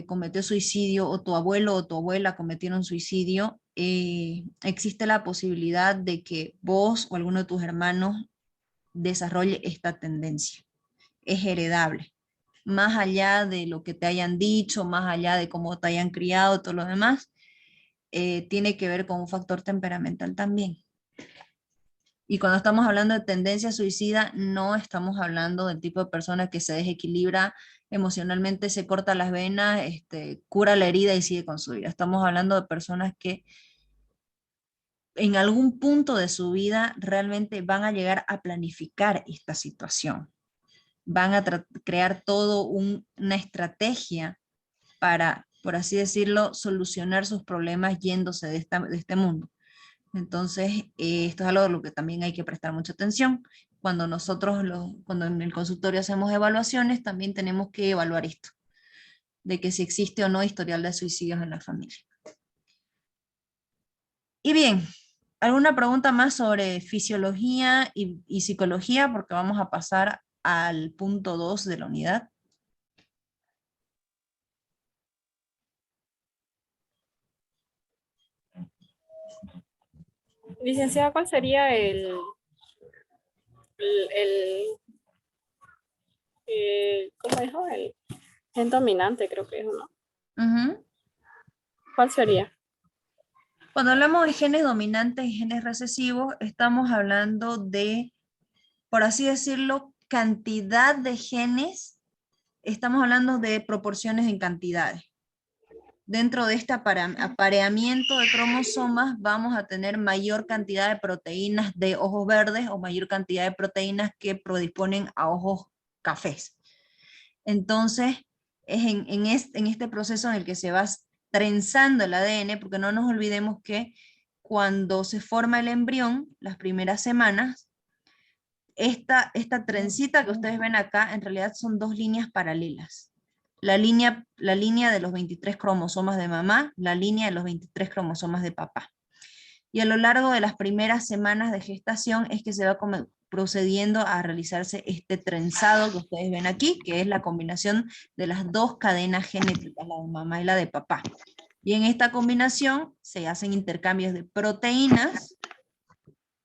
cometió suicidio, o tu abuelo o tu abuela cometieron suicidio, existe la posibilidad de que vos o alguno de tus hermanos desarrolle esta tendencia. Es heredable. Más allá de lo que te hayan dicho, más allá de cómo te hayan criado, todo lo demás, tiene que ver con un factor temperamental también. Y cuando estamos hablando de tendencia suicida, no estamos hablando del tipo de persona que se desequilibra emocionalmente, se corta las venas, cura la herida y sigue con su vida. Estamos hablando de personas que en algún punto de su vida realmente van a llegar a planificar esta situación. Van a crear una estrategia para, por así decirlo, solucionar sus problemas yéndose de este mundo. Entonces, esto es algo a lo que también hay que prestar mucha atención. Cuando cuando en el consultorio hacemos evaluaciones, también tenemos que evaluar esto, de que si existe o no historial de suicidios en la familia. Y bien, ¿alguna pregunta más sobre fisiología y psicología? Porque vamos a pasar al punto 2 de la unidad. Licenciada, ¿cuál sería el ¿cómo dijo? El gen dominante, creo que es, ¿no? Uh-huh. ¿Cuál sería? Cuando hablamos de genes dominantes y genes recesivos, estamos hablando de, por así decirlo, cantidad de genes. Estamos hablando de proporciones en cantidades. Dentro de este apareamiento de cromosomas vamos a tener mayor cantidad de proteínas de ojos verdes o mayor cantidad de proteínas que predisponen a ojos cafés. Entonces, es en este proceso en el que se va trenzando el ADN, porque no nos olvidemos que cuando se forma el embrión, las primeras semanas, esta trencita que ustedes ven acá, en realidad son dos líneas paralelas. La línea de los 23 cromosomas de mamá, la línea de los 23 cromosomas de papá. Y a lo largo de las primeras semanas de gestación es que se va procediendo a realizarse este trenzado que ustedes ven aquí, que es la combinación de las dos cadenas genéticas, la de mamá y la de papá. Y en esta combinación se hacen intercambios de proteínas,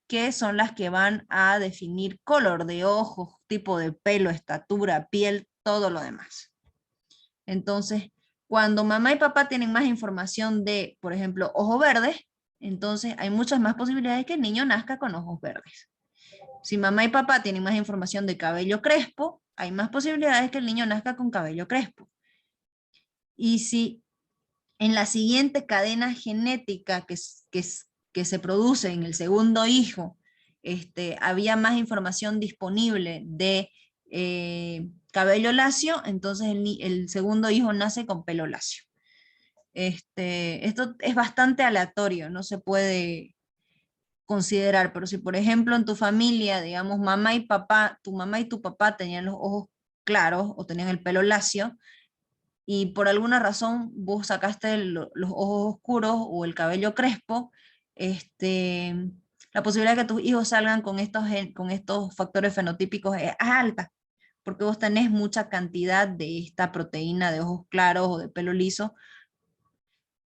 que son las que van a definir color de ojos, tipo de pelo, estatura, piel, todo lo demás. Entonces, cuando mamá y papá tienen más información de, por ejemplo, ojos verdes, entonces hay muchas más posibilidades que el niño nazca con ojos verdes. Si mamá y papá tienen más información de cabello crespo, hay más posibilidades que el niño nazca con cabello crespo. Y si en la siguiente cadena genética que se produce en el segundo hijo, había más información disponible de cabello lacio, entonces el segundo hijo nace con pelo lacio. Esto es bastante aleatorio, no se puede considerar, pero si por ejemplo en tu familia, digamos, tu mamá y tu papá tenían los ojos claros o tenían el pelo lacio, y por alguna razón vos sacaste los ojos oscuros o el cabello crespo, la posibilidad de que tus hijos salgan con estos factores fenotípicos es alta, porque vos tenés mucha cantidad de esta proteína de ojos claros o de pelo liso,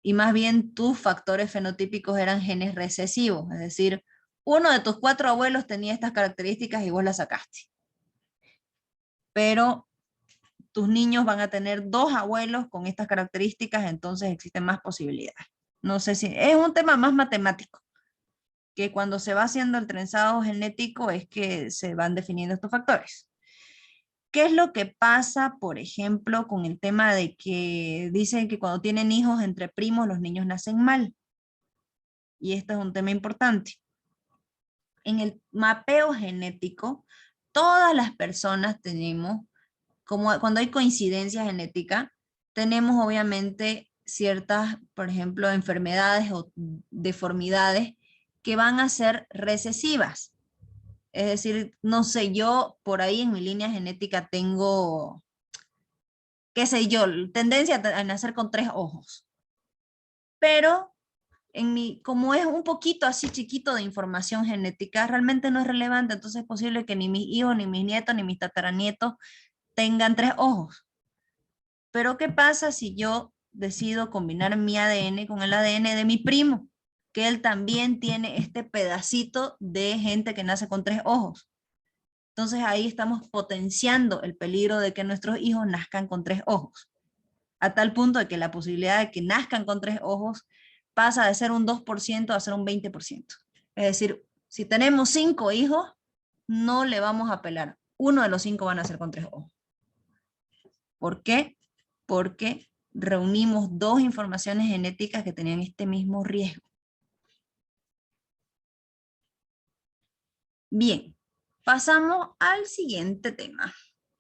y más bien tus factores fenotípicos eran genes recesivos, es decir, uno de tus 4 abuelos tenía estas características y vos las sacaste. Pero tus niños van a tener 2 abuelos con estas características, entonces existen más posibilidades. No sé si es un tema más matemático, que cuando se va haciendo el trenzado genético es que se van definiendo estos factores. ¿Qué es lo que pasa, por ejemplo, con el tema de que dicen que cuando tienen hijos entre primos los niños nacen mal? Y este es un tema importante. En el mapeo genético, todas las personas tenemos, como cuando hay coincidencia genética, tenemos obviamente ciertas, por ejemplo, enfermedades o deformidades que van a ser recesivas. Es decir, no sé, yo por ahí en mi línea genética tengo, qué sé yo, tendencia a nacer con 3 ojos. Pero como es un poquito así chiquito de información genética, realmente no es relevante, entonces es posible que ni mis hijos, ni mis nietos, ni mis tataranietos tengan 3 ojos. Pero ¿qué pasa si yo decido combinar mi ADN con el ADN de mi primo? Que él también tiene este pedacito de gente que nace con 3 ojos. Entonces ahí estamos potenciando el peligro de que nuestros hijos nazcan con 3 ojos. A tal punto de que la posibilidad de que nazcan con 3 ojos pasa de ser un 2% a ser un 20%. Es decir, si tenemos 5 hijos, no le vamos a pelar. Uno de los 5 van a nacer con 3 ojos. ¿Por qué? Porque reunimos 2 informaciones genéticas que tenían este mismo riesgo. Bien, pasamos al siguiente tema.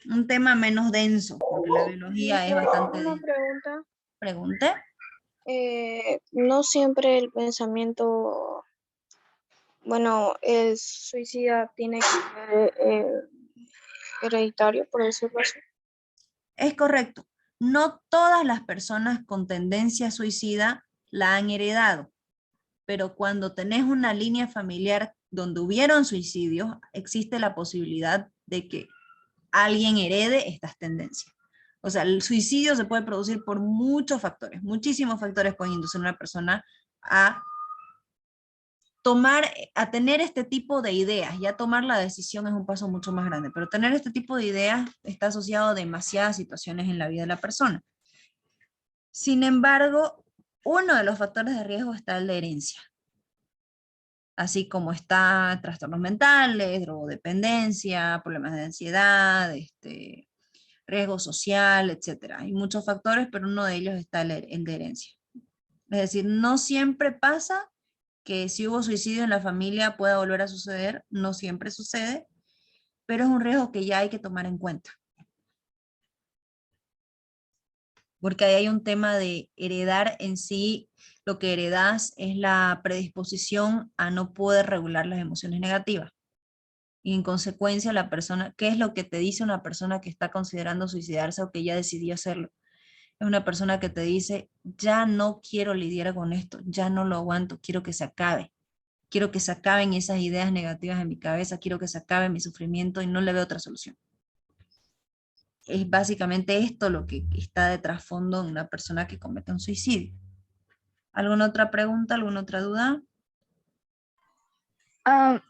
Un tema menos denso, porque la biología es bastante Una densa. pregunta. ¿Pregunte? No siempre el pensamiento, bueno, el suicida tiene que ser hereditario, por decirlo así. Es correcto. No todas las personas con tendencia suicida la han heredado, pero cuando tenés una línea familiar donde hubieron suicidios, existe la posibilidad de que alguien herede estas tendencias. O sea, el suicidio se puede producir por muchos factores, muchísimos factores pueden inducir a una persona a tener este tipo de ideas. Ya tomar la decisión es un paso mucho más grande, pero tener este tipo de ideas está asociado a demasiadas situaciones en la vida de la persona. Sin embargo, uno de los factores de riesgo está el de herencia, así como está trastornos mentales, drogodependencia, problemas de ansiedad, riesgo social, etc. Hay muchos factores, pero uno de ellos está el de herencia. Es decir, no siempre pasa que si hubo suicidio en la familia pueda volver a suceder, no siempre sucede, pero es un riesgo que ya hay que tomar en cuenta. Porque ahí hay un tema de heredar en sí, lo que heredas es la predisposición a no poder regular las emociones negativas. Y en consecuencia la persona, ¿qué es lo que te dice una persona que está considerando suicidarse o que ya decidió hacerlo? Es una persona que te dice, ya no quiero lidiar con esto, ya no lo aguanto, quiero que se acabe. Quiero que se acaben esas ideas negativas en mi cabeza, quiero que se acabe mi sufrimiento y no le veo otra solución. Es básicamente esto lo que está de trasfondo en una persona que comete un suicidio. ¿Alguna otra pregunta, alguna otra duda?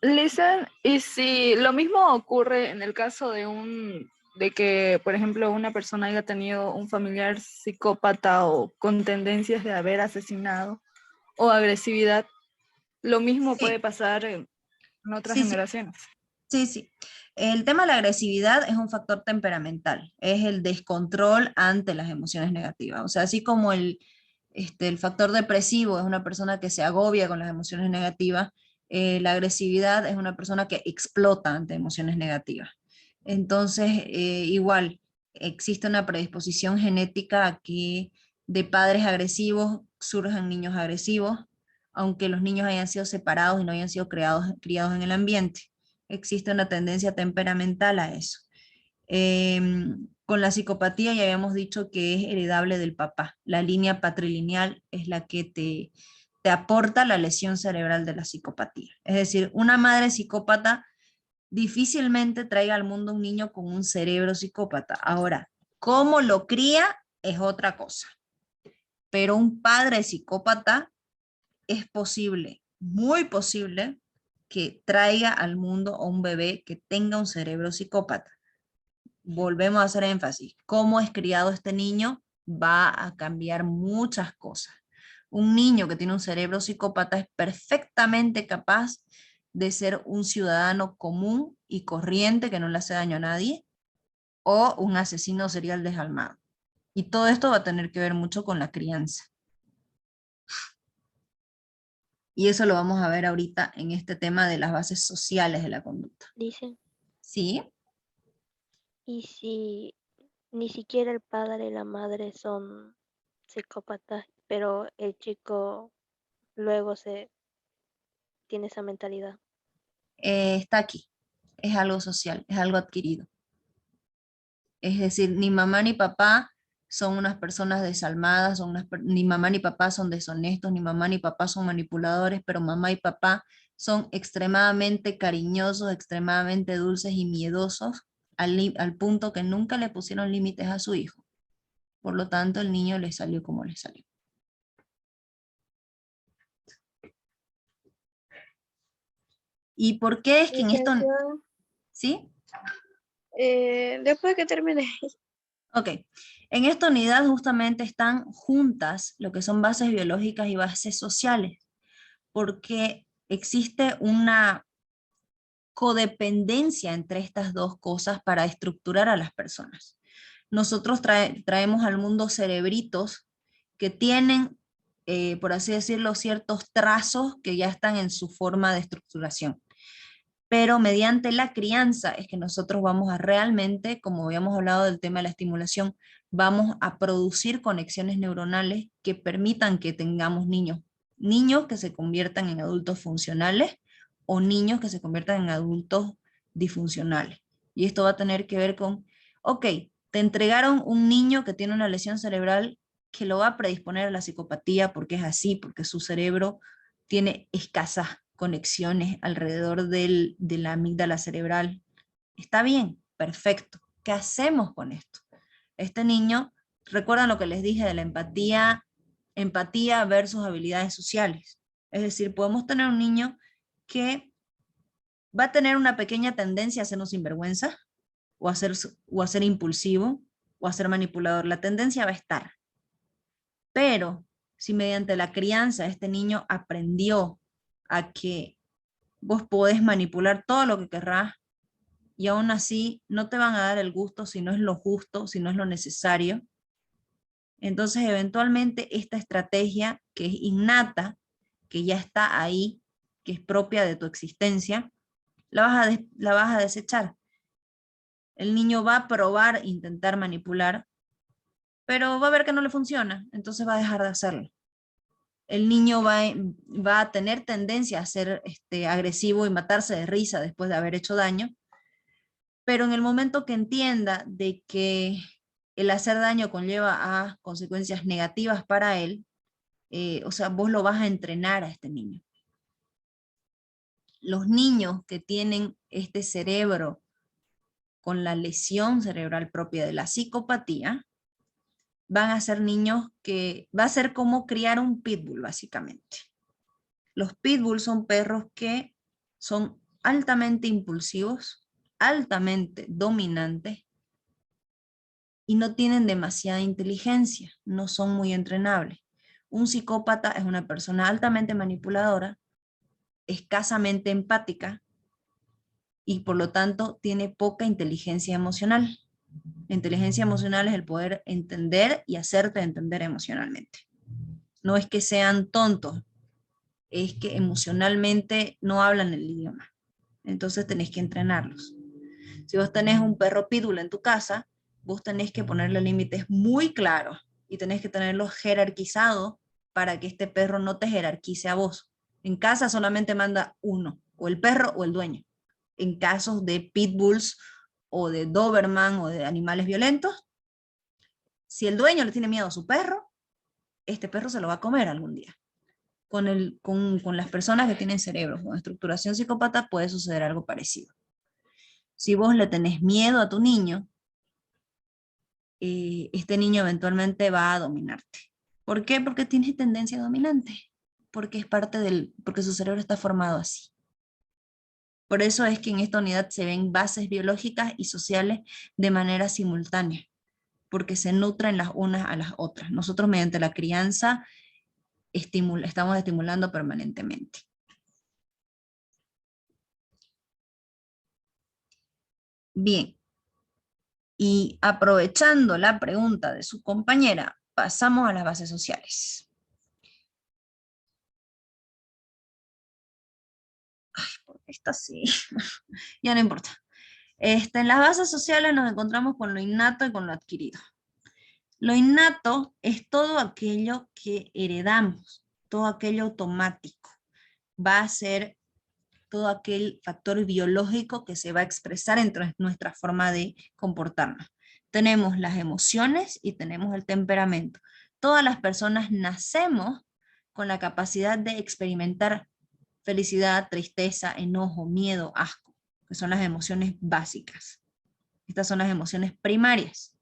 Listen, y si lo mismo ocurre en el caso de que, por ejemplo, una persona haya tenido un familiar psicópata o con tendencias de haber asesinado o agresividad, lo mismo puede Sí, pasar en otras sí, sí, generaciones. sí, sí. El tema de la agresividad es un factor temperamental, es el descontrol ante las emociones negativas. O sea, así como el factor depresivo es una persona que se agobia con las emociones negativas, la agresividad es una persona que explota ante emociones negativas. Entonces, igual, existe una predisposición genética a que de padres agresivos surjan niños agresivos, aunque los niños hayan sido separados y no hayan sido criados en el ambiente. Existe una tendencia temperamental a eso. Con la psicopatía ya habíamos dicho que es heredable del papá. La línea patrilineal es la que te aporta la lesión cerebral de la psicopatía. Es decir, una madre psicópata difícilmente traiga al mundo un niño con un cerebro psicópata. Ahora, cómo lo cría es otra cosa. Pero un padre psicópata es posible, muy posible, que traiga al mundo a un bebé que tenga un cerebro psicópata. volvemos a hacer énfasis, cómo es criado este niño va a cambiar muchas cosas. Un niño que tiene un cerebro psicópata es perfectamente capaz de ser un ciudadano común y corriente que no le hace daño a nadie, o un asesino serial desalmado. Y todo esto va a tener que ver mucho con la crianza. Y eso lo vamos a ver ahorita en este tema de las bases sociales de la conducta. Dicen, ¿Sí? y si ni siquiera el padre y la madre son psicópatas, pero el chico luego se tiene esa mentalidad. Está aquí. Es algo social, es algo adquirido. Es decir, ni mamá ni papá son unas personas desalmadas, ni mamá ni papá son deshonestos, ni mamá ni papá son manipuladores, pero mamá y papá son extremadamente cariñosos, extremadamente dulces y miedosos, al punto que nunca le pusieron límites a su hijo. Por lo tanto, el niño le salió como le salió. ¿Y por qué es que en esto... Licenciada, ¿Sí? después que termine. Ok. En esta unidad justamente están juntas lo que son bases biológicas y bases sociales, porque existe una codependencia entre estas dos cosas para estructurar a las personas. Nosotros traemos al mundo cerebritos que tienen, por así decirlo, ciertos trazos que ya están en su forma de estructuración. Pero mediante la crianza es que nosotros vamos a realmente, como habíamos hablado del tema de la estimulación, vamos a producir conexiones neuronales que permitan que tengamos niños que se conviertan en adultos funcionales o niños que se conviertan en adultos disfuncionales. Y esto va a tener que ver con, ok, te entregaron un niño que tiene una lesión cerebral que lo va a predisponer a la psicopatía porque es así, porque su cerebro tiene escasas conexiones alrededor de la amígdala cerebral. Está bien, perfecto. ¿Qué hacemos con esto? Este niño, recuerdan lo que les dije de la empatía versus habilidades sociales. Es decir, podemos tener un niño que va a tener una pequeña tendencia a ser un sinvergüenza, o a ser impulsivo, o a ser manipulador. La tendencia va a estar. Pero si mediante la crianza este niño aprendió a que vos podés manipular todo lo que querrás, y aún así no te van a dar el gusto si no es lo justo, si no es lo necesario. Entonces eventualmente esta estrategia que es innata, que ya está ahí, que es propia de tu existencia, la vas a desechar. El niño va a probar, intentar manipular, pero va a ver que no le funciona, entonces va a dejar de hacerlo. El niño va a tener tendencia a ser agresivo y matarse de risa después de haber hecho daño, pero en el momento que entienda de que el hacer daño conlleva a consecuencias negativas para él, o sea, vos lo vas a entrenar a este niño. Los niños que tienen este cerebro con la lesión cerebral propia de la psicopatía, van a ser niños que, va a ser como criar un pitbull básicamente. Los pitbulls son perros que son altamente impulsivos, altamente dominantes, y no tienen demasiada inteligencia, no son muy entrenables. Un psicópata es una persona altamente manipuladora, escasamente empática, y por lo tanto tiene poca inteligencia emocional. La inteligencia emocional es el poder entender y hacerte entender emocionalmente. No es que sean tontos, es que emocionalmente no hablan el idioma. Entonces tenés que entrenarlos. Si vos tenés un perro pitbull en tu casa, vos tenés que ponerle límites muy claros y tenés que tenerlos jerarquizados para que este perro no te jerarquice a vos. En casa solamente manda uno, o el perro o el dueño. En casos de pitbulls o de doberman o de animales violentos, si el dueño le tiene miedo a su perro, este perro se lo va a comer algún día. Con las personas que tienen cerebros con estructuración psicópata puede suceder algo parecido. Si vos le tenés miedo a tu niño, este niño eventualmente va a dominarte. ¿Por qué? Porque tiene tendencia dominante. Porque es parte porque su cerebro está formado así. Por eso es que en esta unidad se ven bases biológicas y sociales de manera simultánea, porque se nutren las unas a las otras. Nosotros mediante la crianza estamos estimulando permanentemente. Bien, y aprovechando la pregunta de su compañera, pasamos a las bases sociales. Ay, porque esta sí, ya no importa. En las bases sociales nos encontramos con lo innato y con lo adquirido. Lo innato es todo aquello que heredamos, todo aquello automático. Va a ser todo aquel factor biológico que se va a expresar en nuestra forma de comportarnos. Tenemos las emociones y tenemos el temperamento. Todas las personas nacemos con la capacidad de experimentar felicidad, tristeza, enojo, miedo, asco, que son las emociones básicas. Estas son las emociones primarias.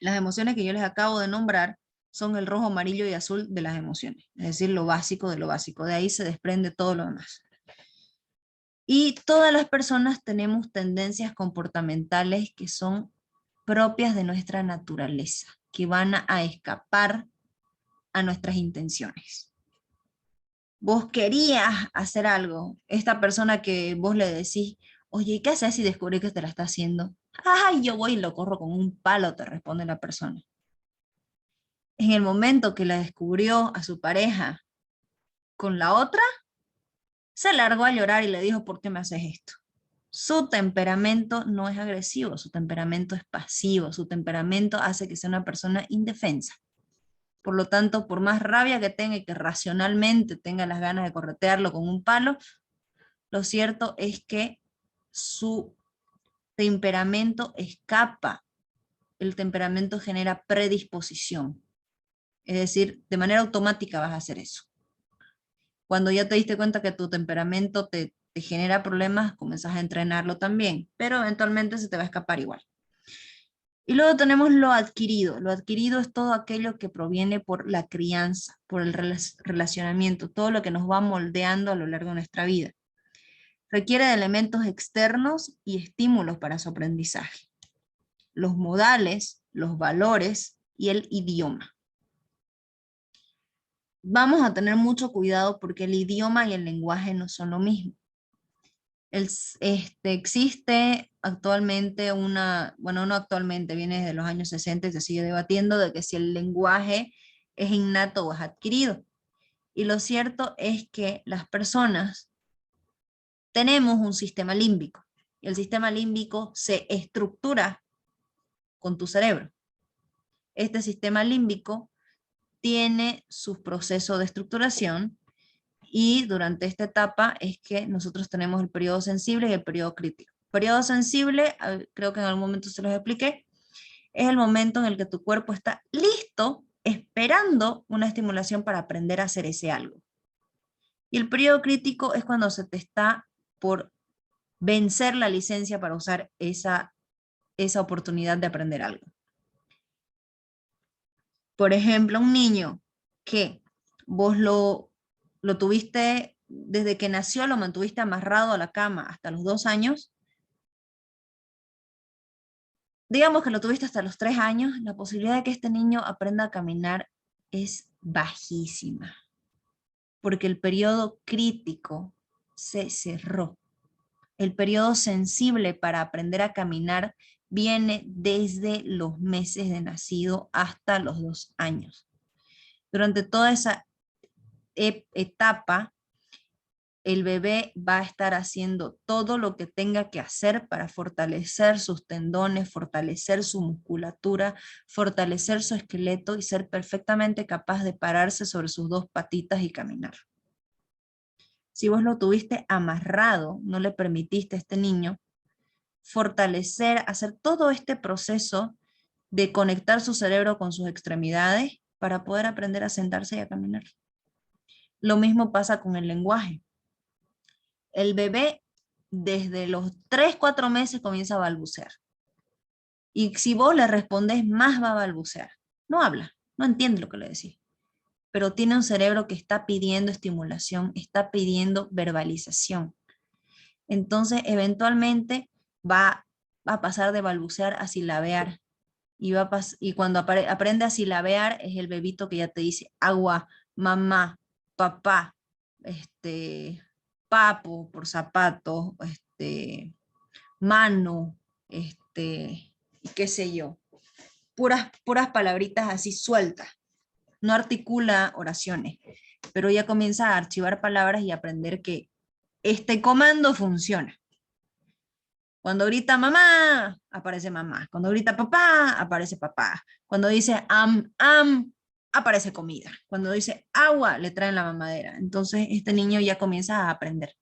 Las emociones que yo les acabo de nombrar son el rojo, amarillo y azul de las emociones, es decir, lo básico de lo básico. De ahí se desprende todo lo demás. Y todas las personas tenemos tendencias comportamentales que son propias de nuestra naturaleza, que van a escapar a nuestras intenciones. Vos querías hacer algo, esta persona que vos le decís, oye, ¿qué haces si descubrí que te la está haciendo? Ay, yo voy y lo corro con un palo, te responde la persona. En el momento que la descubrió a su pareja con la otra, se largó a llorar y le dijo, ¿por qué me haces esto? Su temperamento no es agresivo, su temperamento es pasivo, su temperamento hace que sea una persona indefensa. Por lo tanto, por más rabia que tenga y que racionalmente tenga las ganas de corretearlo con un palo, lo cierto es que su temperamento escapa. El temperamento genera predisposición. Es decir, de manera automática vas a hacer eso. Cuando ya te diste cuenta que tu temperamento te genera problemas, comenzás a entrenarlo también, pero eventualmente se te va a escapar igual. Y luego tenemos lo adquirido. Lo adquirido es todo aquello que proviene por la crianza, por el relacionamiento, todo lo que nos va moldeando a lo largo de nuestra vida. Requiere de elementos externos y estímulos para su aprendizaje. Los modales, los valores y el idioma. Vamos a tener mucho cuidado porque el idioma y el lenguaje no son lo mismo. Existe actualmente no actualmente, viene desde los años 60 y se sigue debatiendo de que si el lenguaje es innato o es adquirido. Y lo cierto es que las personas tenemos un sistema límbico. Y el sistema límbico se estructura con tu cerebro. Este sistema límbico tiene su proceso de estructuración y durante esta etapa es que nosotros tenemos el periodo sensible y el periodo crítico. Periodo sensible, creo que en algún momento se los expliqué, es el momento en el que tu cuerpo está listo, esperando una estimulación para aprender a hacer ese algo. Y el periodo crítico es cuando se te está por vencer la licencia para usar esa oportunidad de aprender algo. Por ejemplo, un niño que vos lo tuviste desde que nació, lo mantuviste amarrado a la cama hasta los 2 años, digamos que lo tuviste hasta los 3 años, la posibilidad de que este niño aprenda a caminar es bajísima, porque el periodo crítico se cerró. El periodo sensible para aprender a caminar viene desde los meses de nacido hasta los 2 años. Durante toda esa etapa, el bebé va a estar haciendo todo lo que tenga que hacer para fortalecer sus tendones, fortalecer su musculatura, fortalecer su esqueleto y ser perfectamente capaz de pararse sobre sus 2 patitas y caminar. Si vos lo tuviste amarrado, no le permitiste a este niño fortalecer, hacer todo este proceso de conectar su cerebro con sus extremidades para poder aprender a sentarse y a caminar. Lo mismo pasa con el lenguaje. El bebé desde los 3-4 meses comienza a balbucear. Y si vos le respondés más va a balbucear. No habla, no entiende lo que le decís. pero tiene un cerebro que está pidiendo estimulación, está pidiendo verbalización. Entonces, eventualmente va a pasar de balbucear a silabear. Y cuando aprende a silabear, es el bebito que ya te dice agua, mamá, papá, papo por zapato, mano, y qué sé yo. Puras palabritas así sueltas. No articula oraciones, pero ya comienza a archivar palabras y aprender que este comando funciona. Cuando grita mamá, aparece mamá. Cuando grita papá, aparece papá. Cuando dice am, aparece comida. Cuando dice agua, le traen la mamadera. Entonces este niño ya comienza a aprender.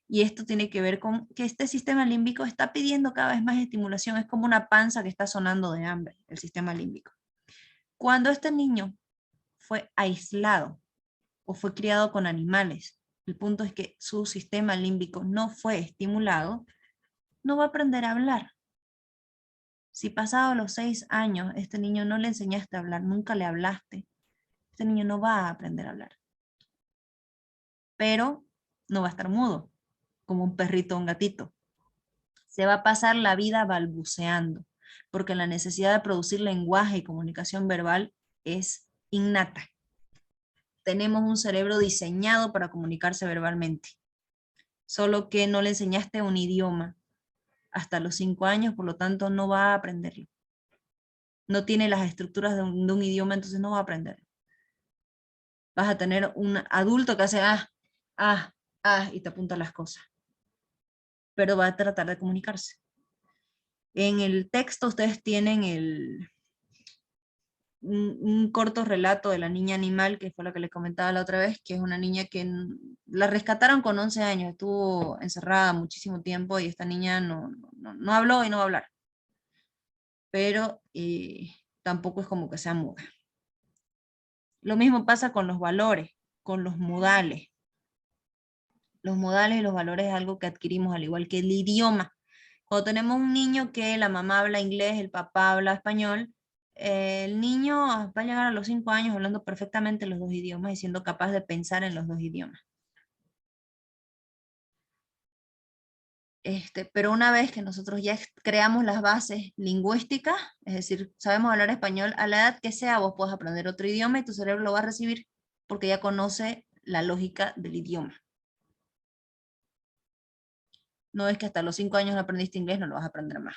Y esto tiene que ver con que este sistema límbico está pidiendo cada vez más estimulación. Es como una panza que está sonando de hambre, el sistema límbico. Cuando este niño fue aislado o fue criado con animales, el punto es que su sistema límbico no fue estimulado, no va a aprender a hablar. Si pasado los 6 años este niño no le enseñaste a hablar, nunca le hablaste, este niño no va a aprender a hablar. Pero no va a estar mudo, como un perrito o un gatito. Se va a pasar la vida balbuceando, porque la necesidad de producir lenguaje y comunicación verbal es innata. Tenemos un cerebro diseñado para comunicarse verbalmente, solo que no le enseñaste un idioma hasta los 5 años, por lo tanto no va a aprenderlo. No tiene las estructuras de un idioma, entonces no va a aprenderlo. Vas a tener un adulto que hace y te apunta las cosas, pero va a tratar de comunicarse. En el texto ustedes tienen un corto relato de la niña animal, que fue lo que les comentaba la otra vez, que es una niña que la rescataron con 11 años, estuvo encerrada muchísimo tiempo y esta niña no habló y no va a hablar. Pero tampoco es como que sea muda. Lo mismo pasa con los valores, con los modales. Los modales y los valores es algo que adquirimos al igual que el idioma. Cuando tenemos un niño que la mamá habla inglés, el papá habla español, el niño va a llegar a los 5 años hablando perfectamente los 2 idiomas y siendo capaz de pensar en los 2 idiomas. Pero una vez que nosotros ya creamos las bases lingüísticas, es decir, sabemos hablar español, a la edad que sea vos podés aprender otro idioma y tu cerebro lo va a recibir porque ya conoce la lógica del idioma. No es que hasta los 5 años no aprendiste inglés, no lo vas a aprender más.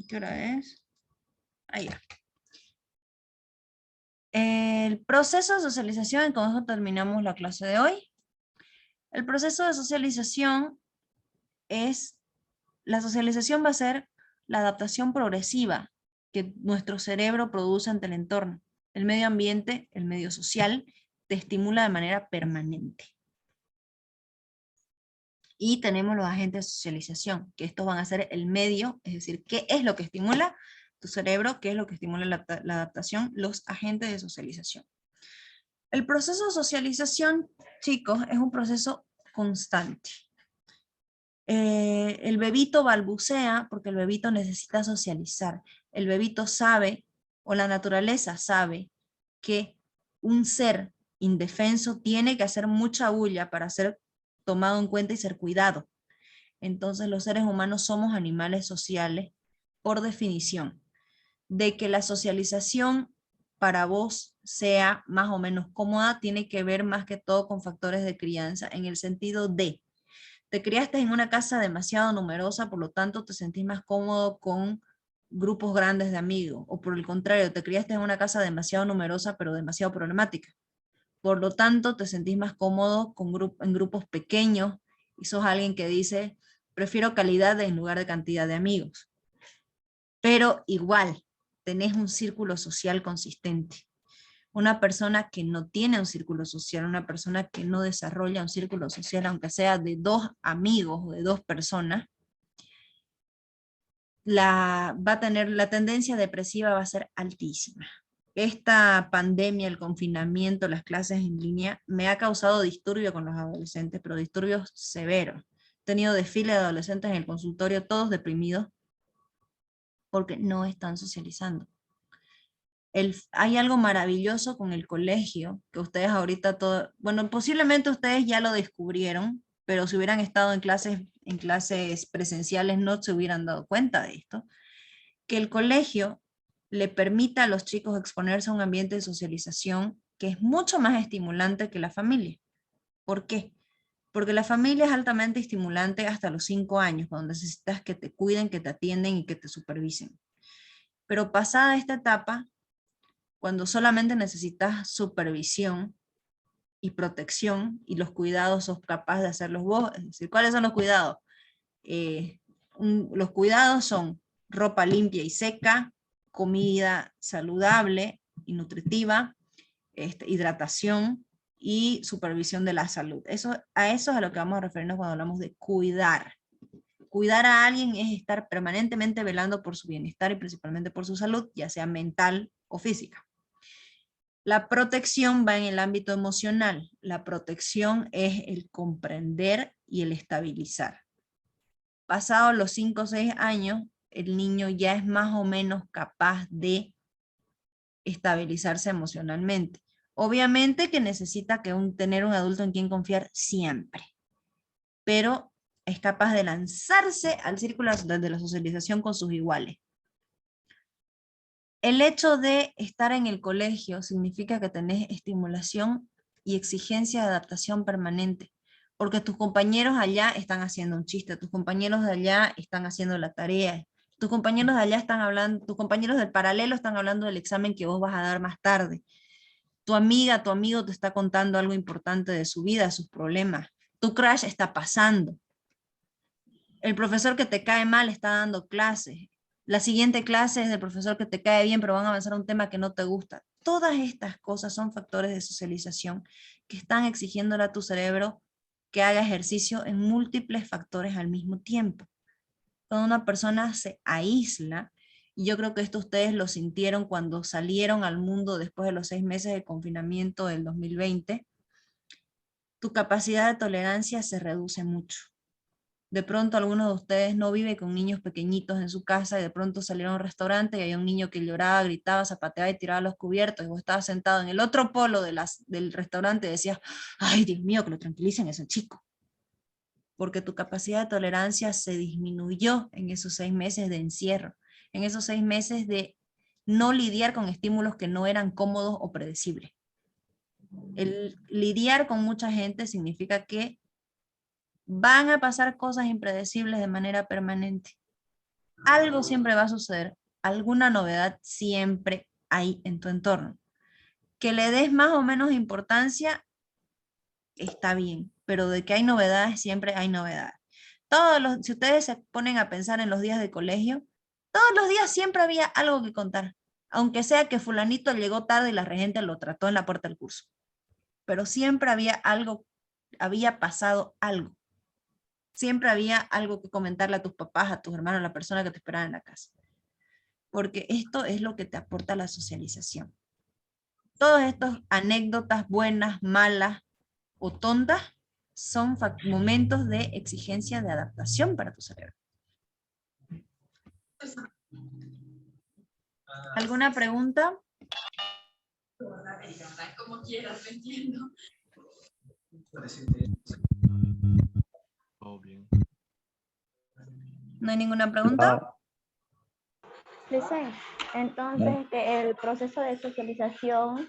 ¿Qué hora es? Ahí ya. El proceso de socialización, con eso terminamos la clase de hoy. El proceso de socialización la socialización va a ser la adaptación progresiva que nuestro cerebro produce ante el entorno. El medio ambiente, el medio social, te estimula de manera permanente. Y tenemos los agentes de socialización, que estos van a ser el medio, es decir, ¿qué es lo que estimula tu cerebro? ¿Qué es lo que estimula la adaptación? Los agentes de socialización. El proceso de socialización, chicos, es un proceso constante. El bebito balbucea porque el bebito necesita socializar. El bebito sabe, o la naturaleza sabe, que un ser indefenso tiene que hacer mucha bulla para ser tomado en cuenta y ser cuidado. Entonces los seres humanos somos animales sociales por definición. De que la socialización para vos sea más o menos cómoda, tiene que ver más que todo con factores de crianza, en el sentido de, te criaste en una casa demasiado numerosa, por lo tanto te sentís más cómodo con grupos grandes de amigos, o por el contrario, te criaste en una casa demasiado numerosa, pero demasiado problemática. Por lo tanto, te sentís más cómodo en grupos pequeños, y sos alguien que dice, prefiero calidad en lugar de cantidad de amigos. Pero igual, tenés un círculo social consistente. Una persona que no tiene un círculo social, una persona que no desarrolla un círculo social, aunque sea de 2 amigos o de 2 personas, va a tener, la tendencia depresiva va a ser altísima. Esta pandemia, el confinamiento, las clases en línea, me ha causado disturbio con los adolescentes, pero disturbios severos. He tenido desfile de adolescentes en el consultorio, todos deprimidos, porque no están socializando. hay algo maravilloso con el colegio, que ustedes ahorita bueno, posiblemente ustedes ya lo descubrieron, pero si hubieran estado en clases presenciales no se hubieran dado cuenta de esto, que el colegio le permita a los chicos exponerse a un ambiente de socialización que es mucho más estimulante que la familia. ¿Por qué? Porque la familia es altamente estimulante hasta los 5 años, cuando necesitas que te cuiden, que te atienden y que te supervisen. Pero pasada esta etapa, cuando solamente necesitas supervisión y protección, y los cuidados sos capaz de hacerlos vos, es decir, ¿cuáles son los cuidados? Los cuidados son ropa limpia y seca, comida saludable y nutritiva, hidratación y supervisión de la salud. A eso es a lo que vamos a referirnos cuando hablamos de cuidar. Cuidar a alguien es estar permanentemente velando por su bienestar y principalmente por su salud, ya sea mental o física. La protección va en el ámbito emocional. La protección es el comprender y el estabilizar. Pasados los 5 o 6 años, el niño ya es más o menos capaz de estabilizarse emocionalmente. Obviamente que necesita tener un adulto en quien confiar siempre, pero es capaz de lanzarse al círculo de la socialización con sus iguales. El hecho de estar en el colegio significa que tenés estimulación y exigencia de adaptación permanente, porque tus compañeros allá están haciendo un chiste, tus compañeros de allá están haciendo la tarea, tus compañeros de allá están hablando, tus compañeros del paralelo están hablando del examen que vos vas a dar más tarde. Tu amiga, tu amigo te está contando algo importante de su vida, sus problemas. Tu crush está pasando. El profesor que te cae mal está dando clases. La siguiente clase es del profesor que te cae bien, pero van a avanzar a un tema que no te gusta. Todas estas cosas son factores de socialización que están exigiéndole a tu cerebro que haga ejercicio en múltiples factores al mismo tiempo. Cuando una persona se aísla, y yo creo que esto ustedes lo sintieron cuando salieron al mundo después de los 6 meses de confinamiento del 2020, tu capacidad de tolerancia se reduce mucho. De pronto algunos de ustedes no viven con niños pequeñitos en su casa y de pronto salieron a un restaurante y había un niño que lloraba, gritaba, zapateaba y tiraba los cubiertos y vos estabas sentado en el otro polo del restaurante y decías, ay Dios mío, que lo tranquilicen a ese chico. Porque tu capacidad de tolerancia se disminuyó en esos 6 meses de encierro, en esos 6 meses de no lidiar con estímulos que no eran cómodos o predecibles. El lidiar con mucha gente significa que van a pasar cosas impredecibles de manera permanente. Algo siempre va a suceder, alguna novedad siempre hay en tu entorno. Que le des más o menos importancia, está bien, pero de que hay novedades, siempre hay novedades. Si ustedes se ponen a pensar en los días de colegio, todos los días siempre había algo que contar, aunque sea que fulanito llegó tarde y la regente lo trató en la puerta del curso. Pero siempre había pasado algo. Siempre había algo que comentarle a tus papás, a tus hermanos, a la persona que te esperaba en la casa. Porque esto es lo que te aporta la socialización. Todas estas anécdotas buenas, malas o tontas son momentos de exigencia de adaptación para tu cerebro. ¿Alguna pregunta? Como quieras, me entiendo. Todo bien. ¿No hay ninguna pregunta? Listen, entonces que el proceso de socialización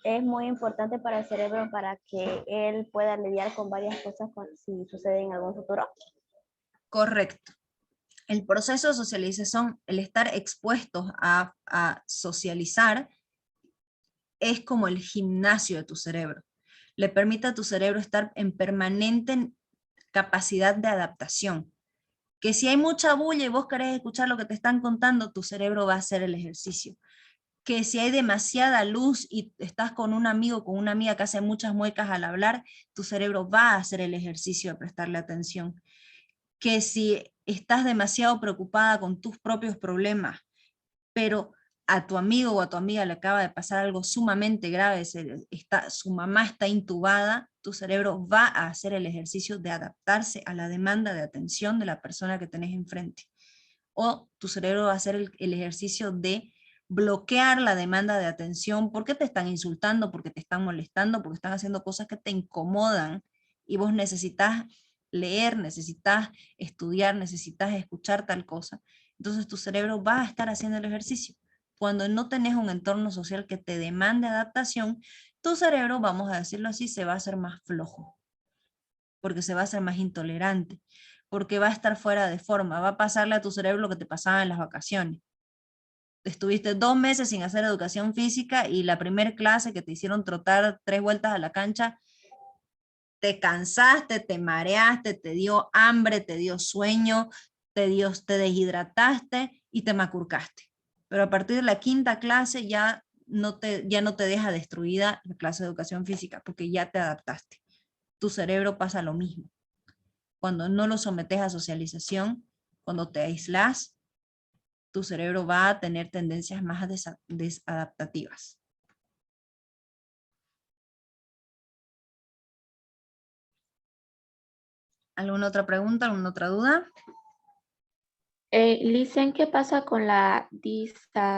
es muy importante para el cerebro para que él pueda lidiar con varias cosas si sucede en algún futuro. Correcto. El proceso de socialización, el estar expuestos a socializar, es como el gimnasio de tu cerebro. Le permite a tu cerebro estar en permanente capacidad de adaptación. Que si hay mucha bulla y vos querés escuchar lo que te están contando, tu cerebro va a hacer el ejercicio. Que si hay demasiada luz y estás con un amigo, con una amiga que hace muchas muecas al hablar, tu cerebro va a hacer el ejercicio de prestarle atención. Que si estás demasiado preocupada con tus propios problemas, pero a tu amigo o a tu amiga le acaba de pasar algo sumamente grave, su mamá está intubada, tu cerebro va a hacer el ejercicio de adaptarse a la demanda de atención de la persona que tenés enfrente. O tu cerebro va a hacer el ejercicio de bloquear la demanda de atención porque te están insultando, porque te están molestando, porque están haciendo cosas que te incomodan y vos necesitas leer, necesitas estudiar, necesitas escuchar tal cosa. Entonces tu cerebro va a estar haciendo el ejercicio. Cuando no tenés un entorno social que te demande adaptación, tu cerebro, vamos a decirlo así, se va a hacer más flojo, porque se va a hacer más intolerante, porque va a estar fuera de forma, va a pasarle a tu cerebro lo que te pasaba en las vacaciones. Estuviste 2 meses sin hacer educación física y la primera clase que te hicieron trotar 3 vueltas a la cancha, te cansaste, te mareaste, te dio hambre, te dio sueño, te deshidrataste y te macurcaste. Pero a partir de la 5ª clase ya no te deja destruida la clase de educación física porque ya te adaptaste. Tu cerebro pasa lo mismo. Cuando no lo sometes a socialización, cuando te aíslas, tu cerebro va a tener tendencias más desadaptativas. ¿Alguna otra pregunta? ¿Alguna otra duda? Licen, ¿qué pasa con la